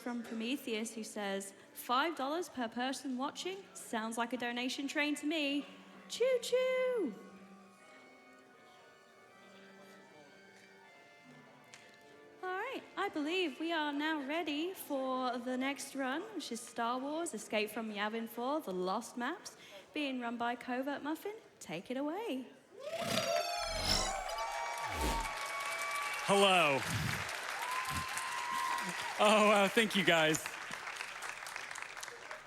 from Prometheus, who says, $5 per person watching? Sounds like a donation train to me. Choo-choo! All right, I believe we are now ready for the next run, which is Star Wars Escape from Yavin 4, The Lost Maps, being run by CovertMuffin. Take it away. Hello. Oh, thank you guys.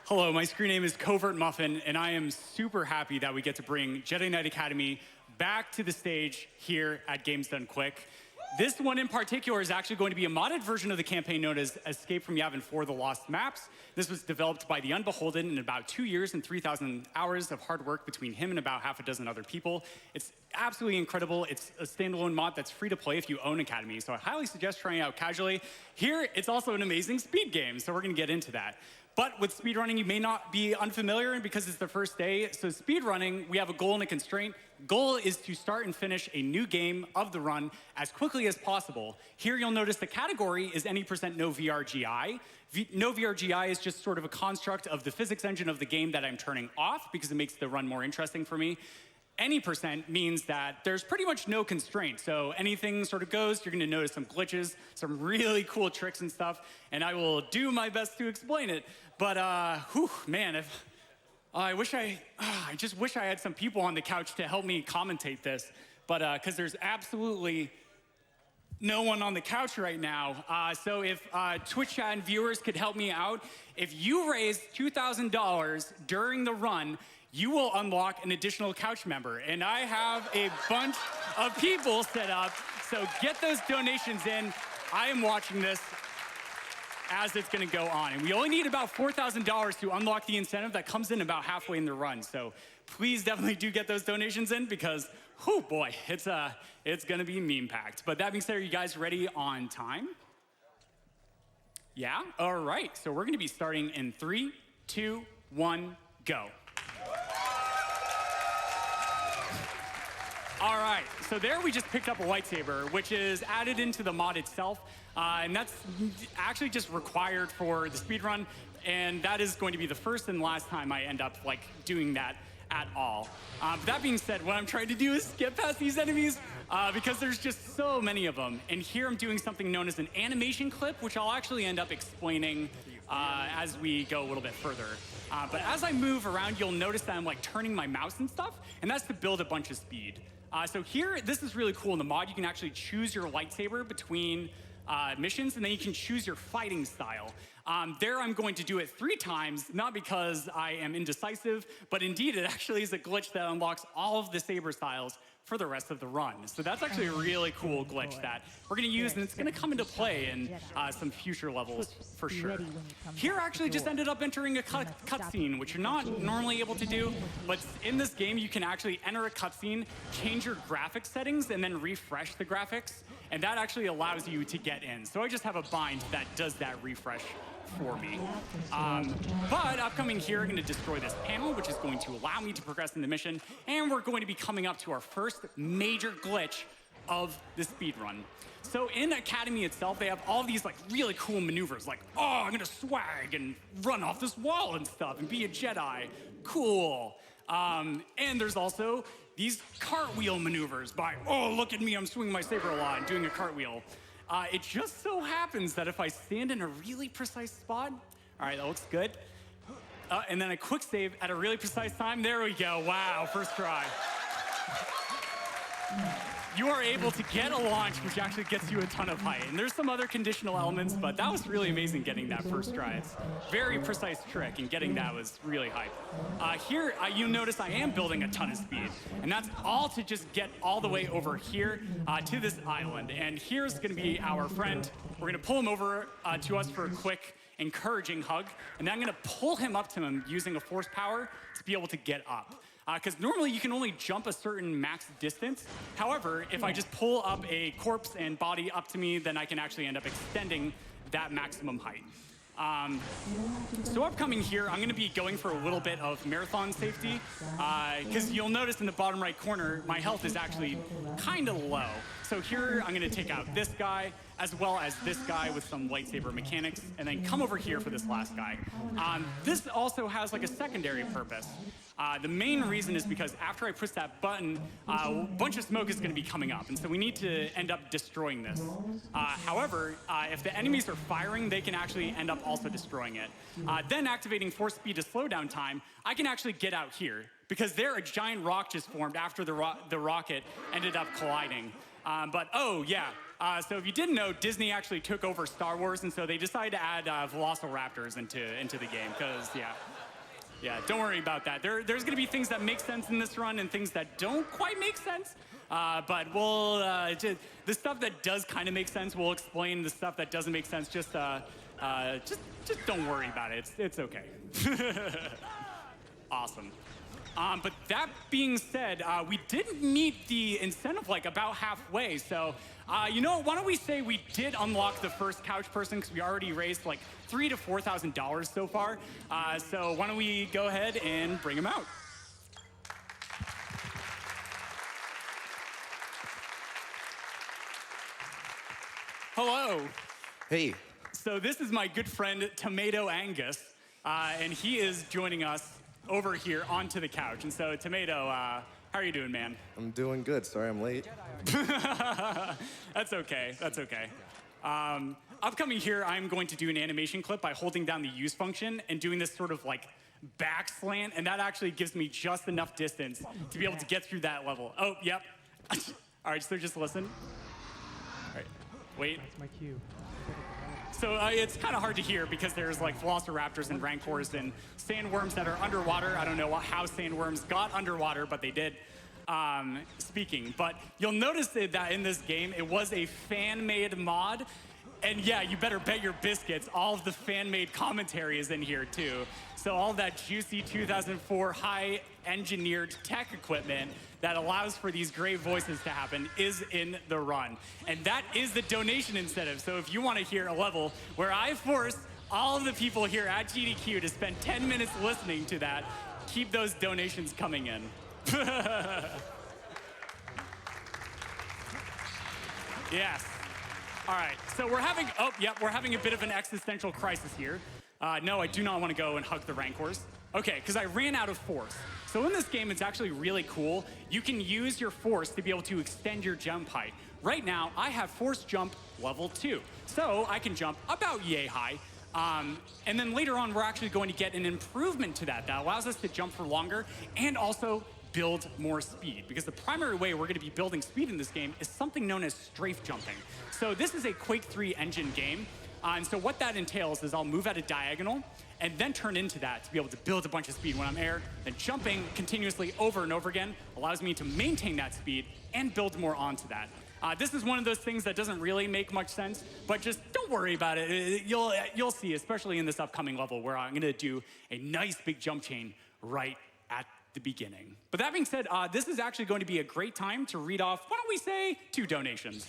Hello, my screen name is CovertMuffin, and I am super happy that we get to bring Jedi Knight Academy back to the stage here at Games Done Quick. This one in particular is actually going to be a modded version of the campaign known as Escape from Yavin 4, The Lost Maps. This was developed by the Unbeholden in about 2 years and 3,000 hours of hard work between him and about half a dozen other people. It's absolutely incredible. It's a standalone mod that's free to play if you own Academy, so I highly suggest trying it out casually. Here, it's also an amazing speed game, so we're going to get into that. But with speedrunning, you may not be unfamiliar because it's the first day. So speedrunning, we have a goal and a constraint. Goal is to start and finish a new game of the run as quickly as possible. Here you'll notice the category is any % no VRGI. No VRGI is just sort of a construct of the physics engine of the game that I'm turning off because it makes the run more interesting for me. Any % means that there's pretty much no constraint. So anything sort of goes. You're going to notice some glitches, some really cool tricks and stuff, and I will do my best to explain it. But, man, I just wish I had some people on the couch to help me commentate this. But because there's absolutely no one on the couch right now. So if Twitch chat and viewers could help me out, if you raise $2,000 during the run, you will unlock an additional couch member. And I have a bunch of people set up, so get those donations in. I am watching this as it's gonna go on. And we only need about $4,000 to unlock the incentive that comes in about halfway in the run. So please definitely do get those donations in because, whew, boy, it's gonna be meme-packed. But that being said, are you guys ready on time? Yeah? All right, so we're gonna be starting in 3, 2, 1, go. All right, so there we just picked up a lightsaber, which is added into the mod itself, and that's actually just required for the speedrun, and that is going to be the first and last time I end up doing that at all. That being said, what I'm trying to do is get past these enemies because there's just so many of them, and here I'm doing something known as an animation clip, which I'll actually end up explaining as we go a little bit further. But as I move around, you'll notice that I'm turning my mouse and stuff, and that's to build a bunch of speed. So here, this is really cool. In the mod, you can actually choose your lightsaber between missions, and then you can choose your fighting style. There, I'm going to do it 3 times, not because I am indecisive, but indeed, it actually is a glitch that unlocks all of the saber styles for the rest of the run. So that's actually a really cool glitch that we're gonna use, and it's gonna come into play in some future levels for sure. Here actually just ended up entering a cutscene, which you're not normally able to do, but in this game you can actually enter a cutscene, change your graphics settings, and then refresh the graphics, and that actually allows you to get in. So I just have a bind that does that refresh for me. But upcoming here, I'm going to destroy this panel, which is going to allow me to progress in the mission, and we're going to be coming up to our first major glitch of the speedrun. So in Academy itself, they have all these really cool maneuvers, oh, I'm gonna swag and run off this wall and stuff and be a Jedi. Cool. And there's also these cartwheel maneuvers by, oh, look at me, I'm swinging my saber a lot and doing a cartwheel. It just so happens that if I stand in a really precise spot, all right, that looks good. And then a quick save at a really precise time, there we go, wow, first try. You are able to get a launch, which actually gets you a ton of height. And there's some other conditional elements, but that was really amazing getting that first try. It's a very precise trick, and getting that was really hype. Here, you'll notice I am building a ton of speed, and that's all to just get all the way over here to this island. And here's gonna be our friend. We're gonna pull him over to us for a quick, encouraging hug, and then I'm gonna pull him up to him using a force power to be able to get up. Because normally you can only jump a certain max distance. However, if I just pull up a corpse and body up to me, then I can actually end up extending that maximum height. So upcoming here, I'm gonna be going for a little bit of marathon safety, because you'll notice in the bottom right corner, my health is actually kind of low. So here, I'm gonna take out this guy, as well as this guy with some lightsaber mechanics, and then come over here for this last guy. This also has like a secondary purpose. The main reason is because after I push that button, a bunch of smoke is going to be coming up, and so we need to end up destroying this. However, if the enemies are firing, they can actually end up also destroying it. Then activating force speed to slow down time, I can actually get out here, because there a giant rock just formed after the rocket ended up colliding. But oh yeah, so if you didn't know, Disney actually took over Star Wars, and so they decided to add velociraptors into the game, because yeah, don't worry about that. There's going to be things that make sense in this run and things that don't quite make sense. But we'll the stuff that does kind of make sense, we'll explain. The stuff that doesn't make sense, just don't worry about it. It's okay. Awesome. But that being said, we didn't meet the incentive like about halfway. So, you know, why don't we say we did unlock the first couch person, because we already raised like $3,000 to $4,000 so far. So why don't we go ahead and bring him out? Hello. Hey. So this is my good friend TomatoAngus, and he is joining us over here onto the couch. And so, Tomato, how are you doing, man? I'm doing good. Sorry I'm late. That's okay. That's okay. Upcoming here, I'm going to do an animation clip by holding down the use function and doing this sort of like back slant, and that actually gives me just enough distance to be able to get through that level. Oh, yep. All right, so just listen. All right, wait. That's my cue. So it's kind of hard to hear because there's like velociraptors and rancors and sandworms that are underwater. I don't know how sandworms got underwater, but they did. Speaking, but you'll notice that in this game, it was a fan-made mod. And yeah, you better bet your biscuits, all of the fan-made commentary is in here too. So all that juicy 2004 high-engineered tech equipment that allows for these great voices to happen is in the run. And that is the donation incentive. So if you want to hear a level where I force all of the people here at GDQ to spend 10 minutes listening to that, keep those donations coming in. Yes. All right, so we're having a bit of an existential crisis here. No, I do not want to go and hug the rancors. Okay, because I ran out of force. So in this game, it's actually really cool. You can use your force to be able to extend your jump height. Right now, I have force jump level 2. So I can jump about yay high. And then later on, we're actually going to get an improvement to that allows us to jump for longer and also build more speed, because the primary way we're going to be building speed in this game is something known as strafe jumping. So this is a Quake 3 engine game, and so what that entails is I'll move at a diagonal and then turn into that to be able to build a bunch of speed when I'm air. Then jumping continuously over and over again allows me to maintain that speed and build more onto that. This is one of those things that doesn't really make much sense, but just don't worry about it. You'll see, especially in this upcoming level, where I'm going to do a nice big jump chain right at the beginning. But that being said, this is actually going to be a great time to read off, why don't we say, 2 donations.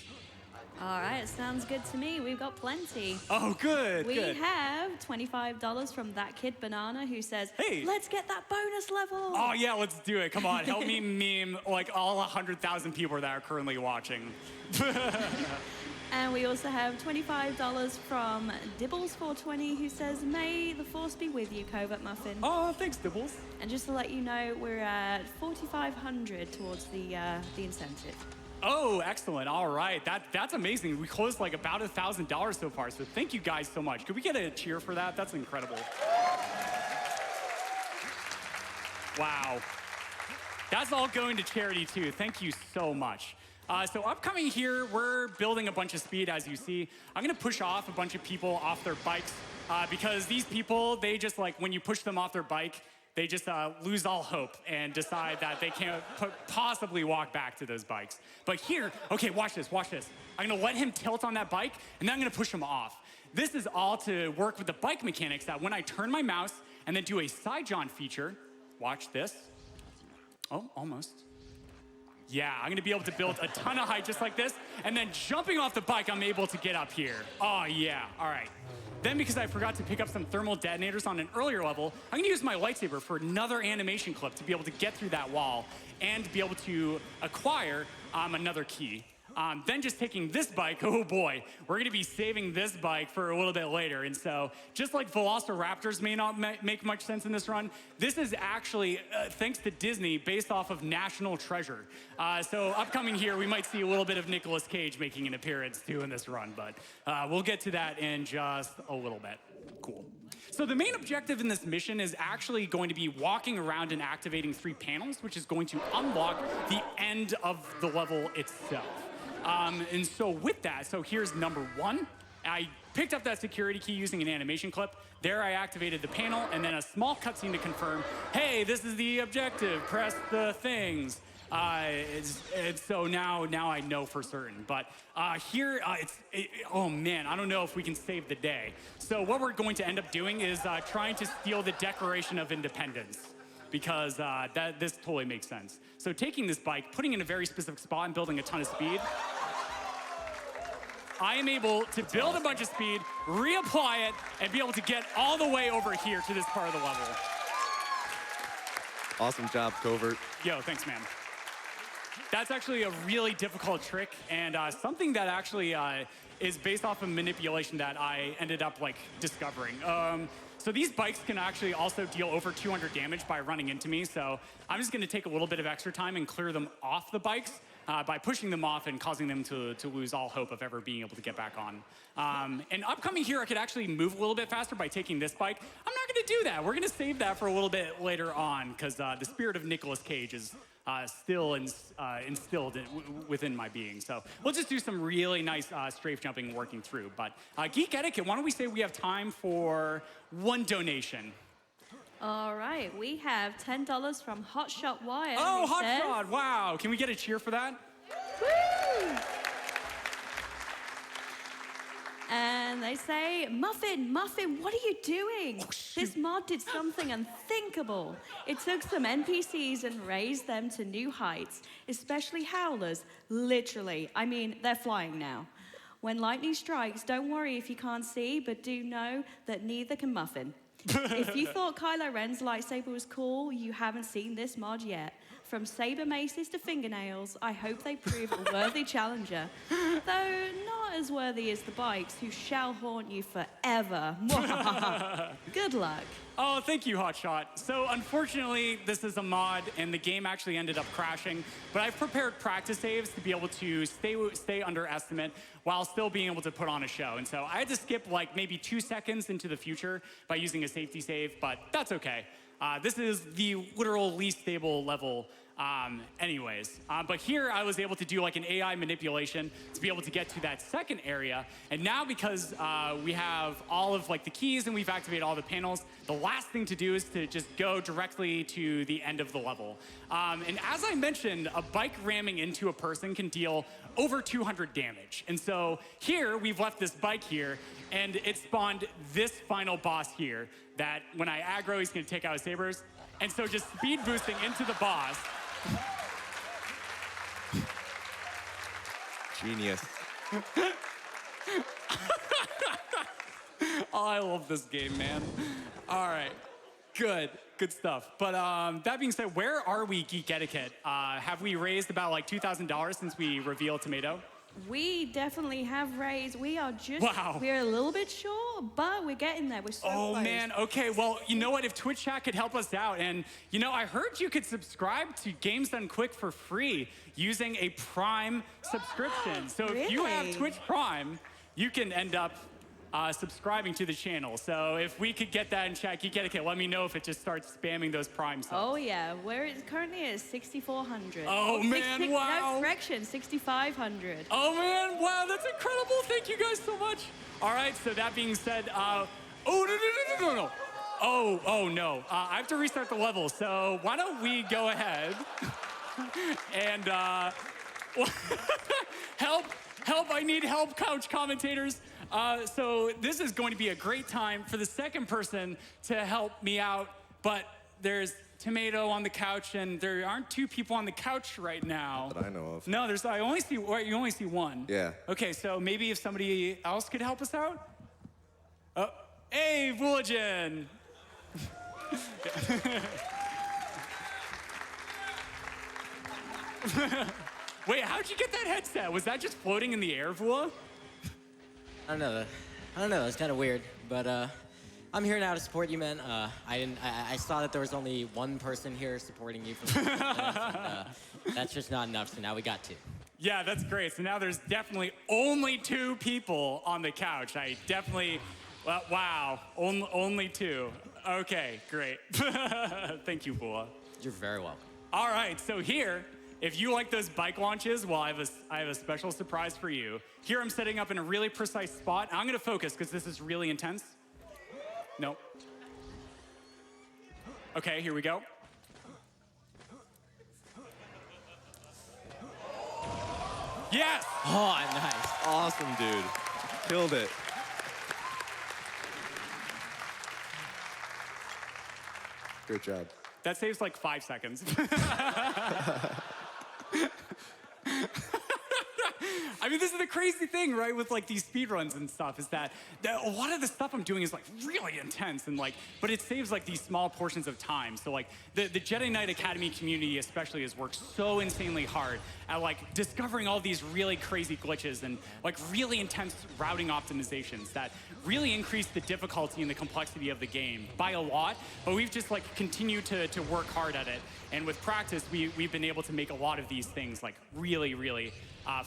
All right, sounds good to me. We've got plenty. Oh, good, We good. have $25 from That Kid Banana, who says, Hey. let's get that bonus level. Oh yeah, let's do it. Come on, help me meme like all 100,000 people that are currently watching. And we also have $25 from Dibbles420, who says, may the force be with you, CovertMuffin. Oh, thanks, Dibbles. And just to let you know, we're at $4,500 towards the incentive. Oh, excellent. All right, that's amazing. We closed like about $1,000 so far, so thank you guys so much. Could we get a cheer for that? That's incredible. Wow. That's all going to charity too. Thank you so much. So upcoming here, we're building a bunch of speed, as you see. I'm gonna push off a bunch of people off their bikes because these people, they just like, when you push them off their bike, they just lose all hope and decide that they can't possibly walk back to those bikes. But here, okay, watch this, watch this. I'm gonna let him tilt on that bike, and then I'm gonna push him off. This is all to work with the bike mechanics that when I turn my mouse and then do a side jaunt feature, watch this. Oh, almost. Yeah, I'm gonna be able to build a ton of height just like this, and then jumping off the bike, I'm able to get up here. Oh yeah, all right. Then because I forgot to pick up some thermal detonators on an earlier level, I'm gonna use my lightsaber for another animation clip to be able to get through that wall and be able to acquire another key. Then just taking this bike, oh boy, we're gonna be saving this bike for a little bit later. And so just like Velociraptors may not make much sense in this run, this is actually, thanks to Disney, based off of National Treasure. So upcoming here, we might see a little bit of Nicolas Cage making an appearance too in this run, but we'll get to that in just a little bit. Cool. So the main objective in this mission is actually going to be walking around and activating 3 panels, which is going to unlock the end of the level itself. And so with that, so here's number 1. I picked up that security key using an animation clip. There I activated the panel, and then a small cutscene to confirm, hey, this is the objective, press the things. And so now I know for certain. But here, oh man, I don't know if we can save the day. So what we're going to end up doing is trying to steal the Declaration of Independence, because this totally makes sense. So taking this bike, putting it in a very specific spot and building a ton of speed, I am able to build a bunch of speed, reapply it, and be able to get all the way over here to this part of the level. Awesome job, Covert. Yo, thanks, man. That's actually a really difficult trick, and something that actually is based off of manipulation that I ended up discovering. So these bikes can actually also deal over 200 damage by running into me, so I'm just gonna take a little bit of extra time and clear them off the bikes by pushing them off and causing them to lose all hope of ever being able to get back on. And upcoming here, I could actually move a little bit faster by taking this bike. I'm not gonna do that. We're gonna save that for a little bit later on, because the spirit of Nicolas Cage is still instilled within my being. So we'll just do some really nice strafe jumping working through. But Geek Etiquette, why don't we say we have time for 1 donation? All right, we have $10 from Hotshot Wire. Oh, Hotshot, wow. Can we get a cheer for that? Woo! And they say, Muffin, what are you doing? This mod did something unthinkable. It took some NPCs and raised them to new heights, especially howlers, literally. I mean, they're flying now. When lightning strikes, don't worry if you can't see, but do know that neither can Muffin. If you thought Kylo Ren's lightsaber was cool, you haven't seen this mod yet. From saber maces to fingernails, I hope they prove a worthy challenger. Though not as worthy as the bikes, who shall haunt you forever. Good luck. Oh, thank you, Hotshot. So unfortunately, this is a mod, and the game actually ended up crashing. But I've prepared practice saves to be able to stay under estimate while still being able to put on a show. And so I had to skip maybe 2 seconds into the future by using a safety save, but that's okay. This is the literal least stable level anyways. But here I was able to do an AI manipulation to be able to get to that second area. And now because we have all of the keys and we've activated all the panels, the last thing to do is to just go directly to the end of the level. And as I mentioned, a bike ramming into a person can deal over 200 damage. And so here we've left this bike here, and it spawned this final boss here that when I aggro, he's gonna take out his sabers. And so just speed boosting into the boss. Genius. Oh, I love this game, man. All right, good stuff. But that being said, where are we, Geek Etiquette? Have we raised about $2,000 since we revealed Tomato? We definitely have raised. We are just, wow. We're a little bit short, but we're getting there. We're so close. Man, okay, well, you know what? If Twitch chat could help us out, and I heard you could subscribe to Games Done Quick for free using a Prime subscription. So if you have Twitch Prime, you can end up subscribing to the channel. So if we could get that in chat, Geek Etiquette, let me know if it just starts spamming those Prime subs. Oh yeah, we're currently at 6,400. Oh man, wow. No, correction, 6,500. Oh man, wow, that's incredible. Thank you guys so much. All right, so that being said, oh, no. Oh no, I have to restart the level. So why don't we go ahead and help, I need help, couch commentators. So this is going to be a great time for the second person to help me out, but there's Tomato on the couch, and there aren't 2 people on the couch right now. That I know of. No, you only see 1. Yeah. Okay, so maybe if somebody else could help us out? Hey, Vulajin! Wait, how'd you get that headset? Was that just floating in the air, Vula? I don't know. It's kind of weird, but I'm here now to support you, man. I saw that there was only one person here supporting you from that's just not enough, so now we got two. Yeah, that's great. So now there's definitely only 2 people on the couch. I definitely, well, wow, only 2. Okay, great. Thank you, Vula. You're very welcome. All right, so here, if you like those bike launches, well, I have a special surprise for you. Here I'm setting up in a really precise spot. I'm gonna focus because this is really intense. Nope. Okay, here we go. Yes! Oh, nice. Awesome, dude. Killed it. Great job. That saves like 5 seconds. I mean, this is the crazy thing, right, with like these speedruns and stuff, is that a lot of the stuff I'm doing is like really intense and like, but it saves like these small portions of time. So like the Jedi Knight Academy community especially has worked so insanely hard at like discovering all these really crazy glitches and like really intense routing optimizations that really increase the difficulty and the complexity of the game by a lot, but we've just like continued to work hard at it. And with practice, we've been able to make a lot of these things like really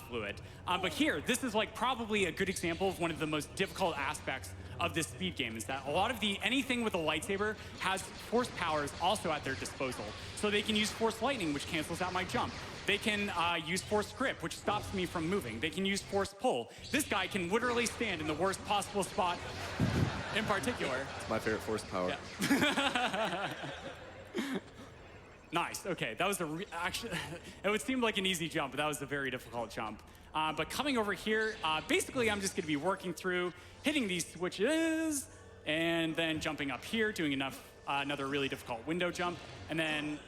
fluid. But here, this is like probably a good example of one of the most difficult aspects of this speed game, is that a lot of anything with a lightsaber has force powers also at their disposal. So they can use force lightning, which cancels out my jump. They can use force grip, which stops me from moving. They can use force pull. This guy can literally stand in the worst possible spot in particular. It's my favorite force power. Yeah. Nice, okay, that was actually, it would seem like an easy jump, but that was a very difficult jump. But coming over here, basically I'm just gonna be working through, hitting these switches, and then jumping up here, doing another really difficult window jump, and then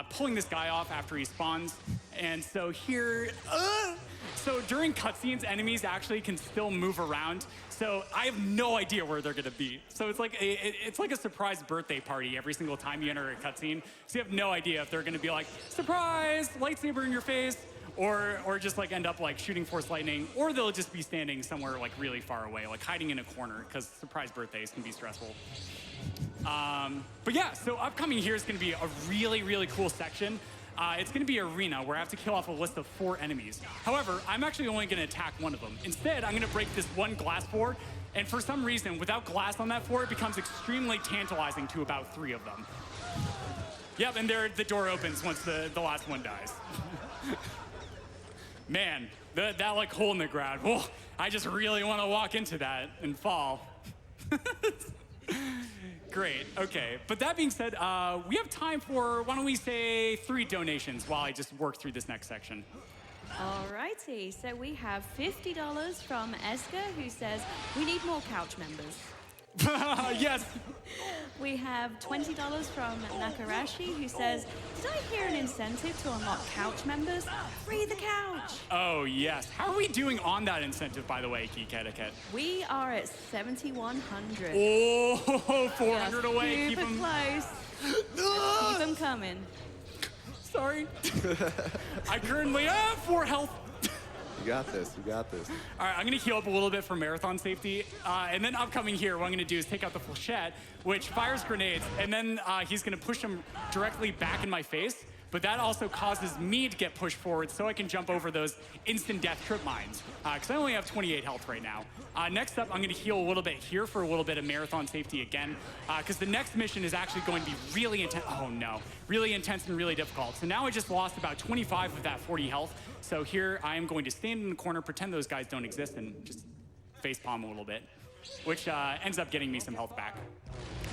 pulling this guy off after he spawns. And so here, so during cutscenes, enemies actually can still move around. So I have no idea where they're gonna be. So it's like a surprise birthday party every single time you enter a cutscene. So you have no idea if they're gonna be like, surprise, lightsaber in your face, or just like end up like shooting force lightning, or they'll just be standing somewhere like really far away, like hiding in a corner, because surprise birthdays can be stressful. But yeah, so upcoming here is gonna be a really cool section. It's gonna be arena where I have to kill off a list of 4 enemies. However, I'm actually only gonna attack one of them. Instead, I'm gonna break this one glass floor, and for some reason, without glass on that floor, it becomes extremely tantalizing to about 3 of them. Yep, and there the door opens once the last one dies. Man, that like hole in the ground, whoa, I just really wanna walk into that and fall. Great, okay. But that being said, we have time for, why don't we say 3 donations while I just work through this next section. Alrighty, so we have $50 from Esker, who says, we need more couch members. Yes. We have $20 from Nakarashi, who says, did I hear an incentive to unlock couch members? Free the couch! Oh, yes. How are we doing on that incentive, by the way, Geeketiquette? We are at 7,100. Oh, 400 away. Keep them close. Keep them coming. Sorry. I currently have 4 health. You got this, you got this. All right, I'm gonna heal up a little bit for marathon safety. And then upcoming here, what I'm gonna do is take out the flechette, which fires grenades, and then he's gonna push them directly back in my face. But that also causes me to get pushed forward so I can jump over those instant death trip mines. Because I only have 28 health right now. Next up, I'm gonna heal a little bit here for a little bit of marathon safety again. Because the next mission is actually going to be really intense. Oh no, really intense and really difficult. So now I just lost about 25 of that 40 health. So here I am going to stand in the corner, pretend those guys don't exist, and just facepalm a little bit. Which ends up getting me some health back.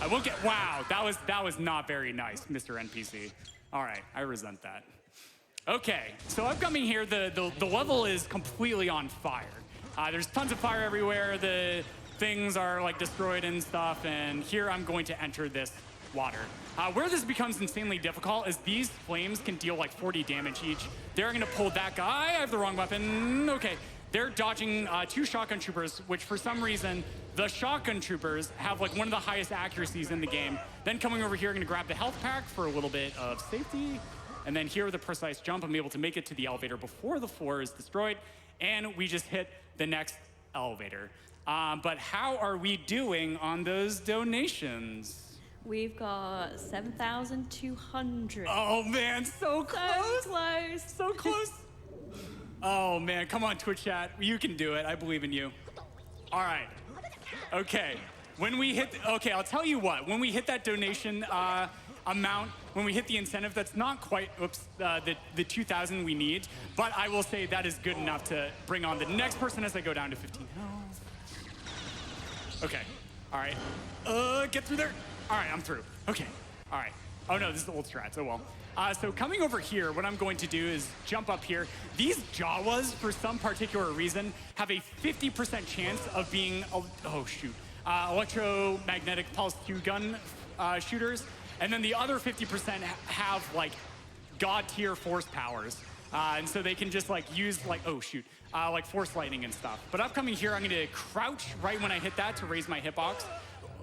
I won't get, wow, that was not very nice, Mr. NPC. All right, I resent that. Okay, so upcoming here, the level is completely on fire. There's tons of fire everywhere. The things are like destroyed and stuff, and here I'm going to enter this water. Where this becomes insanely difficult is these flames can deal like 40 damage each. They're gonna pull that guy. I have the wrong weapon. Okay, they're dodging 2 shotgun troopers, which for some reason, the shotgun troopers have like one of the highest accuracies in the game. Then coming over here, gonna grab the health pack for a little bit of safety. And then here with a precise jump, I'm able to make it to the elevator before the floor is destroyed. And we just hit the next elevator. But how are we doing on those donations? We've got 7,200. Oh man, so close. So close. So close. Oh man, come on Twitch chat. You can do it. I believe in you. All right. Okay. When we hit, okay, I'll tell you what. When we hit that donation amount, when we hit the incentive, that's not quite, the 2,000 we need. But I will say that is good enough to bring on the next person as I go down to 15 health. Okay. All right. Get through there. All right, I'm through. Okay. All right. Oh no, this is old strats. Oh well. So coming over here, what I'm going to do is jump up here. These Jawas, for some particular reason, have a 50% chance of being, electromagnetic pulse 2 gun shooters. And then the other 50% have like god tier force powers. And so they can just like use like, like force lightning and stuff. But upcoming here, I'm gonna crouch right when I hit that to raise my hitbox.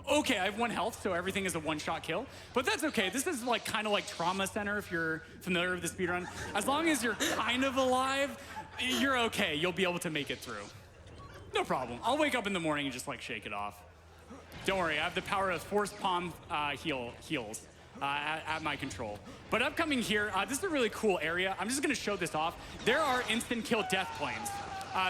Okay, I have 1 health, so everything is a one-shot kill. But that's okay. This is like kind of like Trauma Center if you're familiar with the speedrun. As long as you're kind of alive, you're okay. You'll be able to make it through. No problem. I'll wake up in the morning and just like shake it off. Don't worry, I have the power of Force Palm heals at my control. But upcoming here, this is a really cool area. I'm just gonna show this off. There are instant kill death planes.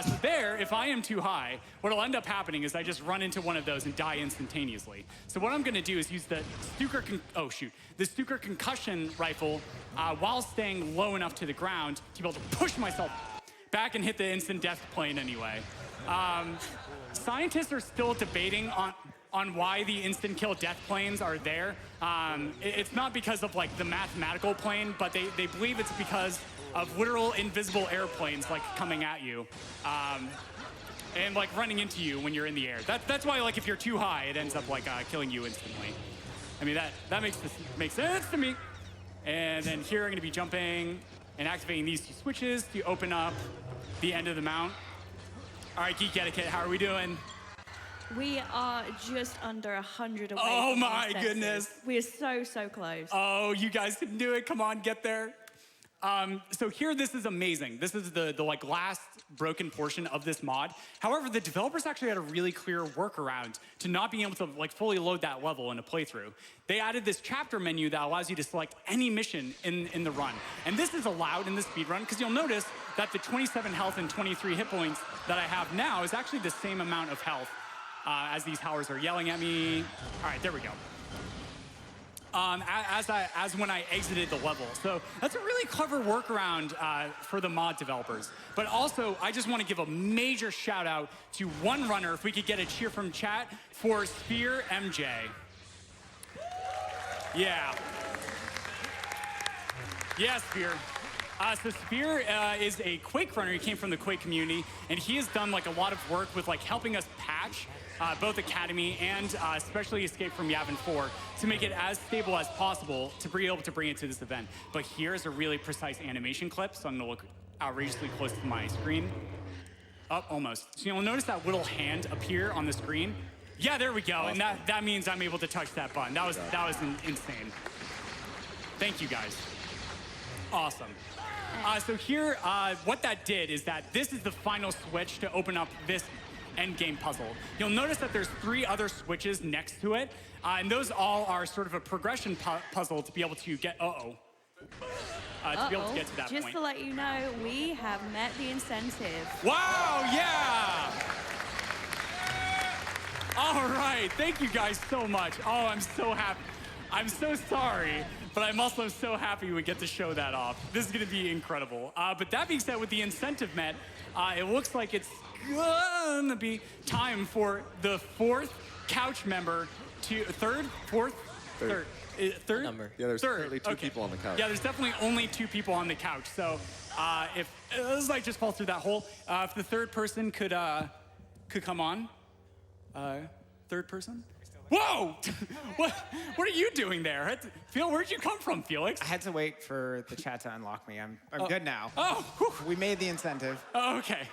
So there, if I am too high, what'll end up happening is I just run into one of those and die instantaneously. So what I'm gonna do is use the Stuker concussion rifle while staying low enough to the ground to be able to push myself back and hit the instant death plane anyway. Scientists are still debating on why the instant kill death planes are there. It's not because of like the mathematical plane, but they believe it's because of literal invisible airplanes like coming at you and like running into you when you're in the air. That's why like if you're too high, it ends up like killing you instantly. I mean, that makes sense to me. And then here I'm gonna be jumping and activating these 2 switches to open up the end of the mount. All right, Geeketiquette, how are we doing? We are just under 100 away. Oh from my the goodness. We are so close. Oh, you guys can do it. Come on, get there. So here, this is amazing. This is the like last broken portion of this mod. However, the developers actually had a really clear workaround to not being able to like fully load that level in a playthrough. They added this chapter menu that allows you to select any mission in the run. And this is allowed in the speedrun because you'll notice that the 27 health and 23 hit points that I have now is actually the same amount of health as these howlers are yelling at me. All right, there we go. As when I exited the level. So that's a really clever workaround for the mod developers. But also, I just want to give a major shout out to one runner, if we could get a cheer from chat, for Fir MJ. Yeah. Yes, Fir. So Fir is a Quake runner. He came from the Quake community, and he has done like a lot of work with like helping us patch both Academy and especially Escape from Yavin 4 to make it as stable as possible to be able to bring it to this event. But here's a really precise animation clip, so I'm gonna look outrageously close to my screen. Oh, almost. So you'll notice that little hand appear on the screen. Yeah, there we go. Awesome. And that means I'm able to touch that button. That was insane. Thank you guys. Awesome. So here, what that did is that this is the final switch to open up this endgame puzzle. You'll notice that there's 3 other switches next to it, and those all are sort of a progression puzzle to be able to get, to be able to get to that point. Just to let you know, we have met the incentive. Wow, yeah! All right, thank you guys so much. Oh, I'm so happy. I'm so sorry, but I'm also so happy we get to show that off. This is gonna be incredible. But that being said, with the incentive met, it looks like it's gonna be time for the 4th couch member to, third number. Yeah, there's third. currently 2 people on the couch. Yeah, there's definitely only 2 people on the couch. So if this like just fall through that hole, if the 3rd person could come on, 3rd person. Whoa! what are you doing there? Phil, where'd you come from, Felix? I had to wait for the chat to unlock me. I'm good now. Oh, whew. We made the incentive. Oh, okay.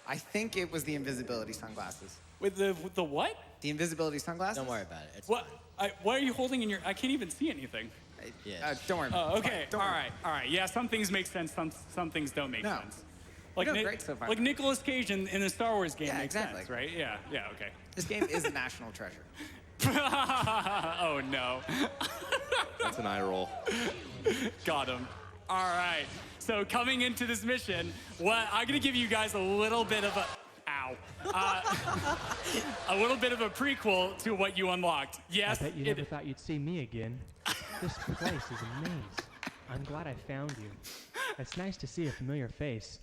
I think it was the invisibility sunglasses. With the what? The invisibility sunglasses? Don't worry about it. What are you holding in your? I can't even see anything. Yeah. Don't worry. Oh, okay. Don't All worry. right. All right. Yeah, some things make sense. Some things don't make No. sense. You're doing great so far. Like Nicolas Cage in the Star Wars game Yeah, makes exactly. sense, right? Yeah. Yeah. Okay. This game is a national treasure. Oh no. That's an eye roll. Got him. All right. So coming into this mission, I'm gonna give you guys a little bit of a little bit of a prequel to what you unlocked. Yes. I bet you never thought you'd see me again. This place is a maze. I'm glad I found you. It's nice to see a familiar face.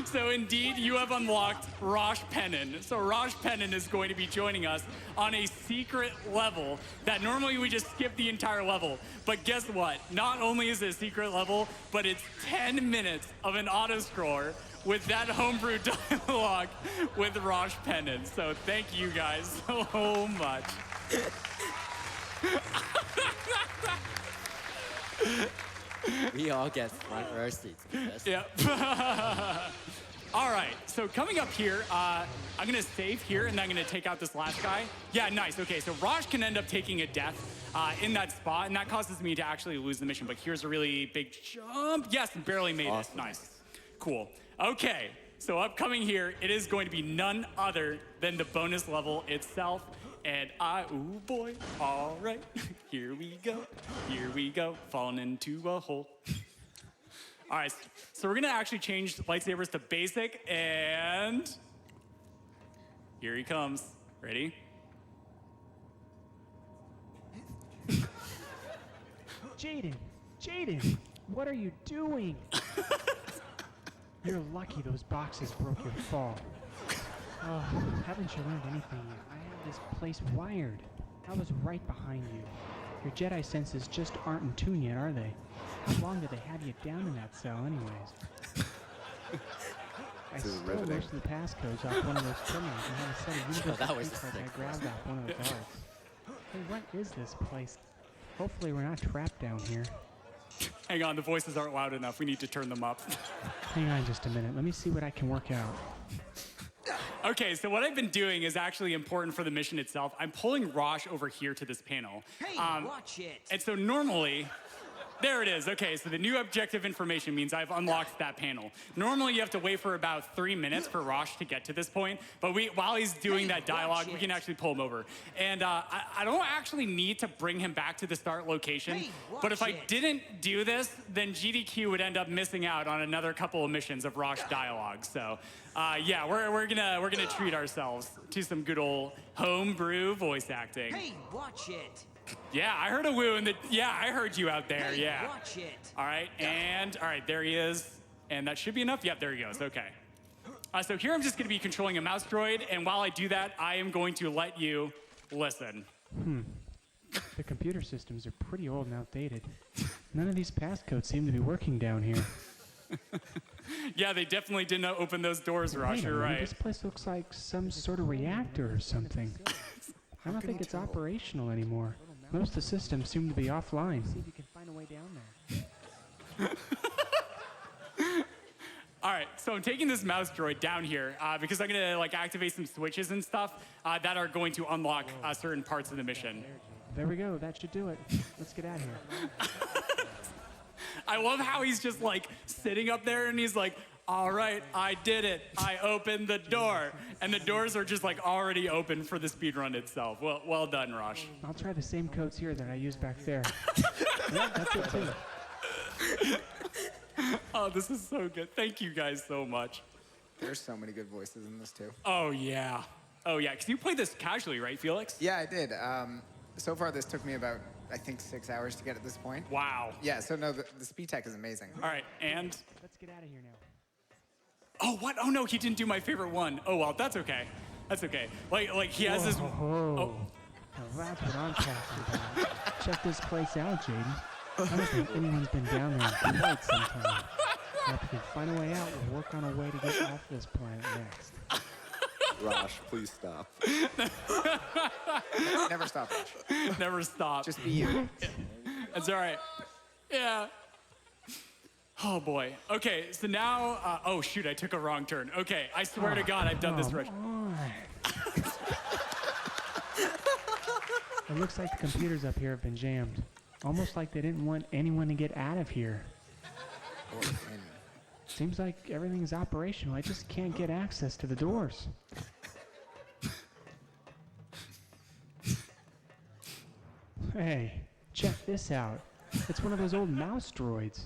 So indeed, you have unlocked Rosh Pennon. So Rosh Pennon is going to be joining us on a secret level that normally we just skip the entire level. But guess what? Not only is it a secret level, but it's 10 minutes of an auto-scroller with that homebrew dialogue with Rosh Pennon. So thank you guys so much. We all get front row seats for this. Yep. All right, so coming up here, I'm gonna save here and then I'm gonna take out this last guy. Yeah, nice, okay, so Raj can end up taking a death in that spot and that causes me to actually lose the mission, but here's a really big jump. Yes, barely made Awesome. it, nice. Cool, okay, so upcoming here, it is going to be none other than the bonus level itself. And ooh boy, all right, here we go, falling into a hole. All right, so we're gonna actually change lightsabers to basic, and here he comes. Ready? Jaden, what are you doing? You're lucky those boxes broke your fall. Oh, haven't you learned anything yet? I have this place wired. I was right behind you. Your Jedi senses just aren't in tune yet, are they? How long did they have you down in that cell anyways? I This is stole riveting. most of the passcodes off one of those criminals and had a set of universal that was key a cards sick I grabbed off one of the guards. Hey, what is this place? Hopefully we're not trapped down here. Hang on, the voices aren't loud enough. We need to turn them up. Hang on just a minute. Let me see what I can work out. Okay, so what I've been doing is actually important for the mission itself. I'm pulling Rosh over here to this panel. Hey, watch it. And so normally, there it is. Okay, so the new objective information means I've unlocked that panel. Normally, you have to wait for about 3 minutes for Rosh to get to this point, but while he's doing that dialogue, we can actually pull him over. And I don't actually need to bring him back to the start location, Hey, but if I watch it. didn't do this, then GDQ would end up missing out on another couple of missions of Rosh dialogue. So, yeah, we're gonna treat ourselves to some good old homebrew voice acting. Hey, watch it. Yeah, I heard a woo I heard you out there, Hey, yeah. watch it. All right, there he is. And that should be enough. Yep, there he goes, okay. So here I'm just gonna be controlling a mouse droid, and while I do that, I am going to let you listen. The computer systems are pretty old and outdated. None of these passcodes seem to be working down here. Yeah, they definitely didn't open those doors, Rosh, Wait a you're minute, right. This place looks like some sort of reactor or something. I don't think it's operational anymore. Most of the systems seem to be offline. See if you can find a way down there. All right, so I'm taking this mouse droid down here because I'm gonna activate some switches and stuff that are going to unlock certain parts of the mission. There we go. That should do it. Let's get out of here. I love how he's just sitting up there and he's like, all right, I did it. I opened the door. And the doors are just already open for the speedrun itself. Well done, Rosh. I'll try the same codes here that I used back there. Yeah, that's it too. Oh, this is so good. Thank you guys so much. There's so many good voices in this too. Oh, yeah. Oh, yeah, because you played this casually, right, Felix? Yeah, I did. So far, this took me about, I think, 6 hours to get at this point. Wow. Yeah, so no, the speed tech is amazing. All right, and... Let's get out of here now. Oh, what? Oh, no, he didn't do my favorite one. Oh, well, that's okay. That's okay. He has this... Oh. Oh. Now that's what I'm talking about. Check this place out, Jaden. I don't think anyone's been down there in quite some time. Now, if we can find a way out, we'll work on a way to get off this planet next. Rosh, please stop. Never stop, Rush. Never stop. Just be you. It's all right. Yeah. Oh, boy. Okay, so now... oh, shoot, I took a wrong turn. Okay, I swear to God, I've done this rush. It looks like the computers up here have been jammed. Almost like they didn't want anyone to get out of here. Or in. Seems like everything's operational. I just can't get access to the doors. Hey, check this out. It's one of those old mouse droids.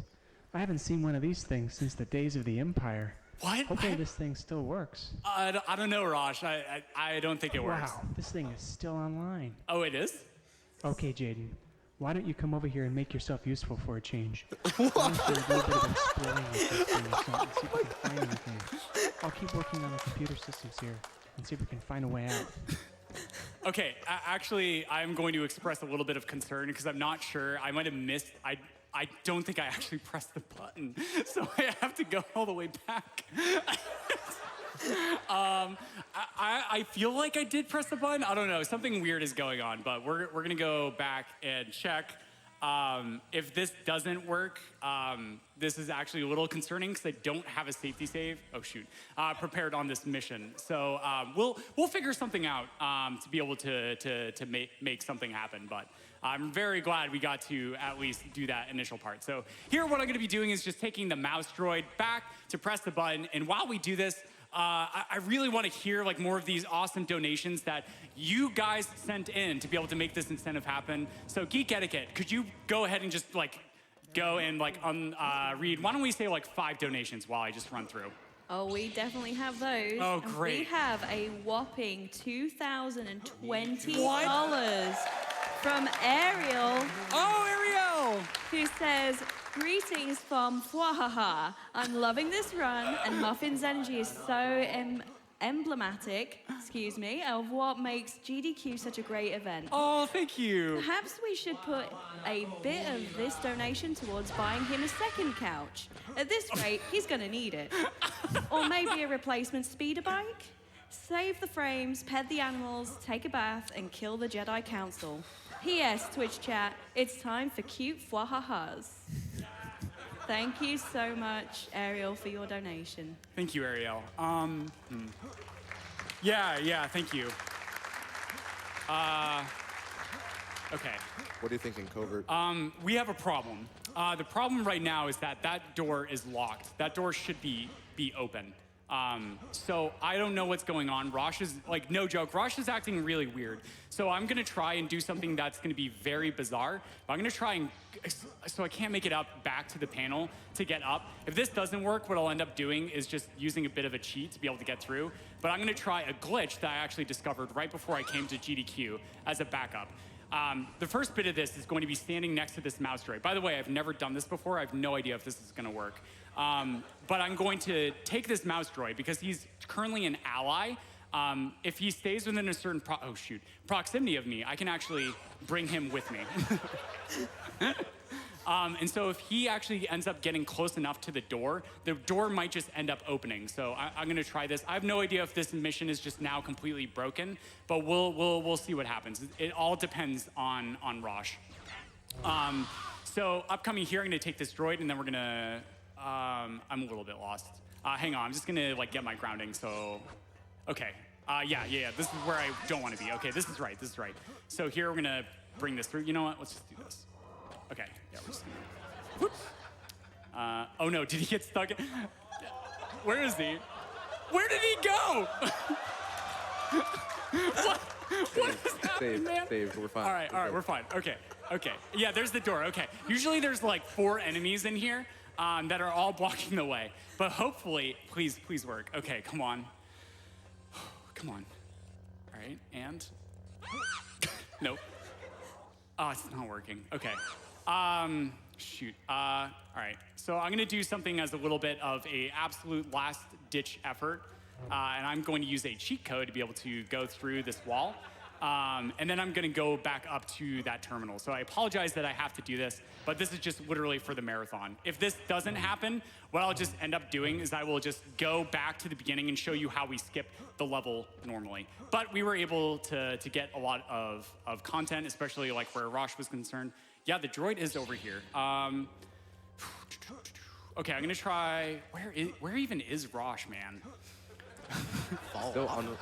I haven't seen one of these things since the days of the Empire. What? Hopefully this thing still works. I don't know, Rosh. I don't think it works. Wow, this thing is still online. Oh, it is? Okay, Jaden. Why don't you come over here and make yourself useful for a change? I want to do a little bit of exploring with this thing or something, see if we can find anything. I'll keep working on the computer systems here and see if we can find a way out. Okay, actually, I'm going to express a little bit of concern because I'm not sure. I might have missed. I don't think I actually pressed the button, so I have to go all the way back. I feel like I did press the button. I don't know. Something weird is going on, but we're gonna go back and check. If this doesn't work, this is actually a little concerning because I don't have a safety save. Oh shoot, prepared on this mission. So we'll figure something out to be able to make something happen. But I'm very glad we got to at least do that initial part. So here, what I'm going to be doing is just taking the mouse droid back to press the button. And while we do this, I really want to hear like more of these awesome donations that you guys sent in to be able to make this incentive happen. So Geeketiquette, could you go ahead and just like go and like read? Why don't we say like 5 donations while I just run through? Oh, we definitely have those. Oh, And great. we have a whopping $2,020 from Ariel, Oh, Ariel! who says, "Greetings from Fwahaha. I'm loving this run, and Muffin's energy is so emblematic, of what makes GDQ such a great event. Oh, thank you. Perhaps we should put a bit of this donation towards buying him a second couch. At this rate, he's gonna need it. Or maybe a replacement speeder bike? Save the frames, pet the animals, take a bath, and kill the Jedi Council. P.S. Twitch chat, it's time for cute fwahahas." Thank you so much, Ariel, for your donation. Thank you, Ariel. Yeah, thank you. Okay. What are you thinking, Covert? We have a problem. The problem right now is that door is locked. That door should be open. So I don't know what's going on. Rosh is, like, no joke, Rosh is acting really weird. So I'm gonna try and do something that's gonna be very bizarre. But I'm gonna try and, so I can't make it up back to the panel to get up. If this doesn't work, what I'll end up doing is just using a bit of a cheat to be able to get through. But I'm gonna try a glitch that I actually discovered right before I came to GDQ as a backup. The first bit of this is going to be standing next to this mouse droid. By the way, I've never done this before. I have no idea if this is gonna work. But I'm going to take this mouse droid because he's currently an ally. If he stays within a certain proximity of me, I can actually bring him with me. And so if he actually ends up getting close enough to the door might just end up opening. So I'm gonna try this. I have no idea if this mission is just now completely broken, but we'll see what happens. It all depends on Rosh. So upcoming here, I'm gonna take this droid and then we're gonna, I'm a little bit lost. Hang on, I'm just gonna like get my grounding, so, okay. Yeah, this is where I don't wanna be. Okay, this is right. So here we're gonna bring this through. You know what, let's just do this. Okay, yeah, we're just gonna, whoop. Oh no, did he get stuck? Where is he? Where did he go? What is happening, man? Saved, we're fine. All right, we're fine. Okay. Yeah, there's the door, okay. Usually there's like 4 enemies in here that are all blocking the way. But hopefully, please work. Okay, come on. Come on. All right, and? Nope. Oh, it's not working. Okay. Shoot. All right. So I'm gonna do something as a little bit of a absolute last ditch effort. And I'm going to use a cheat code to be able to go through this wall. And then I'm gonna go back up to that terminal. So I apologize that I have to do this, but this is just literally for the marathon. If this doesn't happen, what I'll just end up doing is I will just go back to the beginning and show you how we skip the level normally. But we were able to get a lot of content, especially like where Rosh was concerned. Yeah, the droid is over here. Okay, I'm gonna try, where even is Rosh, man? Still on.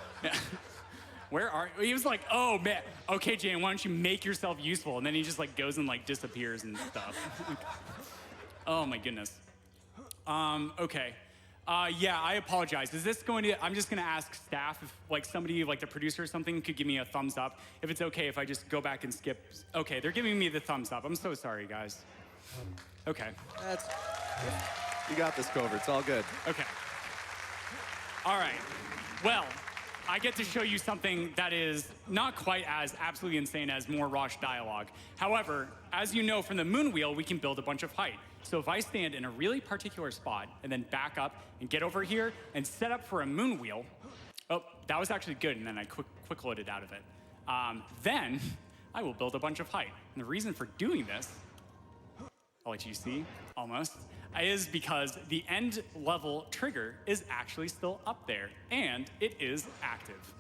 Where are, he was like, oh man, okay, Jane, why don't you make yourself useful? And then he just like goes and like disappears and stuff. Oh my goodness. Okay. Yeah, I apologize. Is this going to, I'm just going to ask staff if like somebody, like the producer or something, could give me a thumbs up. If it's okay if I just go back and skip. Okay, they're giving me the thumbs up. I'm so sorry, guys. Okay. You got this, Covert. It's all good. Okay. All right. Well, I get to show you something that is not quite as absolutely insane as more Rosh dialogue. However, as you know from the moon wheel, we can build a bunch of height. So if I stand in a really particular spot and then back up and get over here and set up for a moon wheel, oh, that was actually good, and then I quick loaded out of it. Then I will build a bunch of height. And the reason for doing this, I'll let you see, almost, is because the end level trigger is actually still up there, and it is active.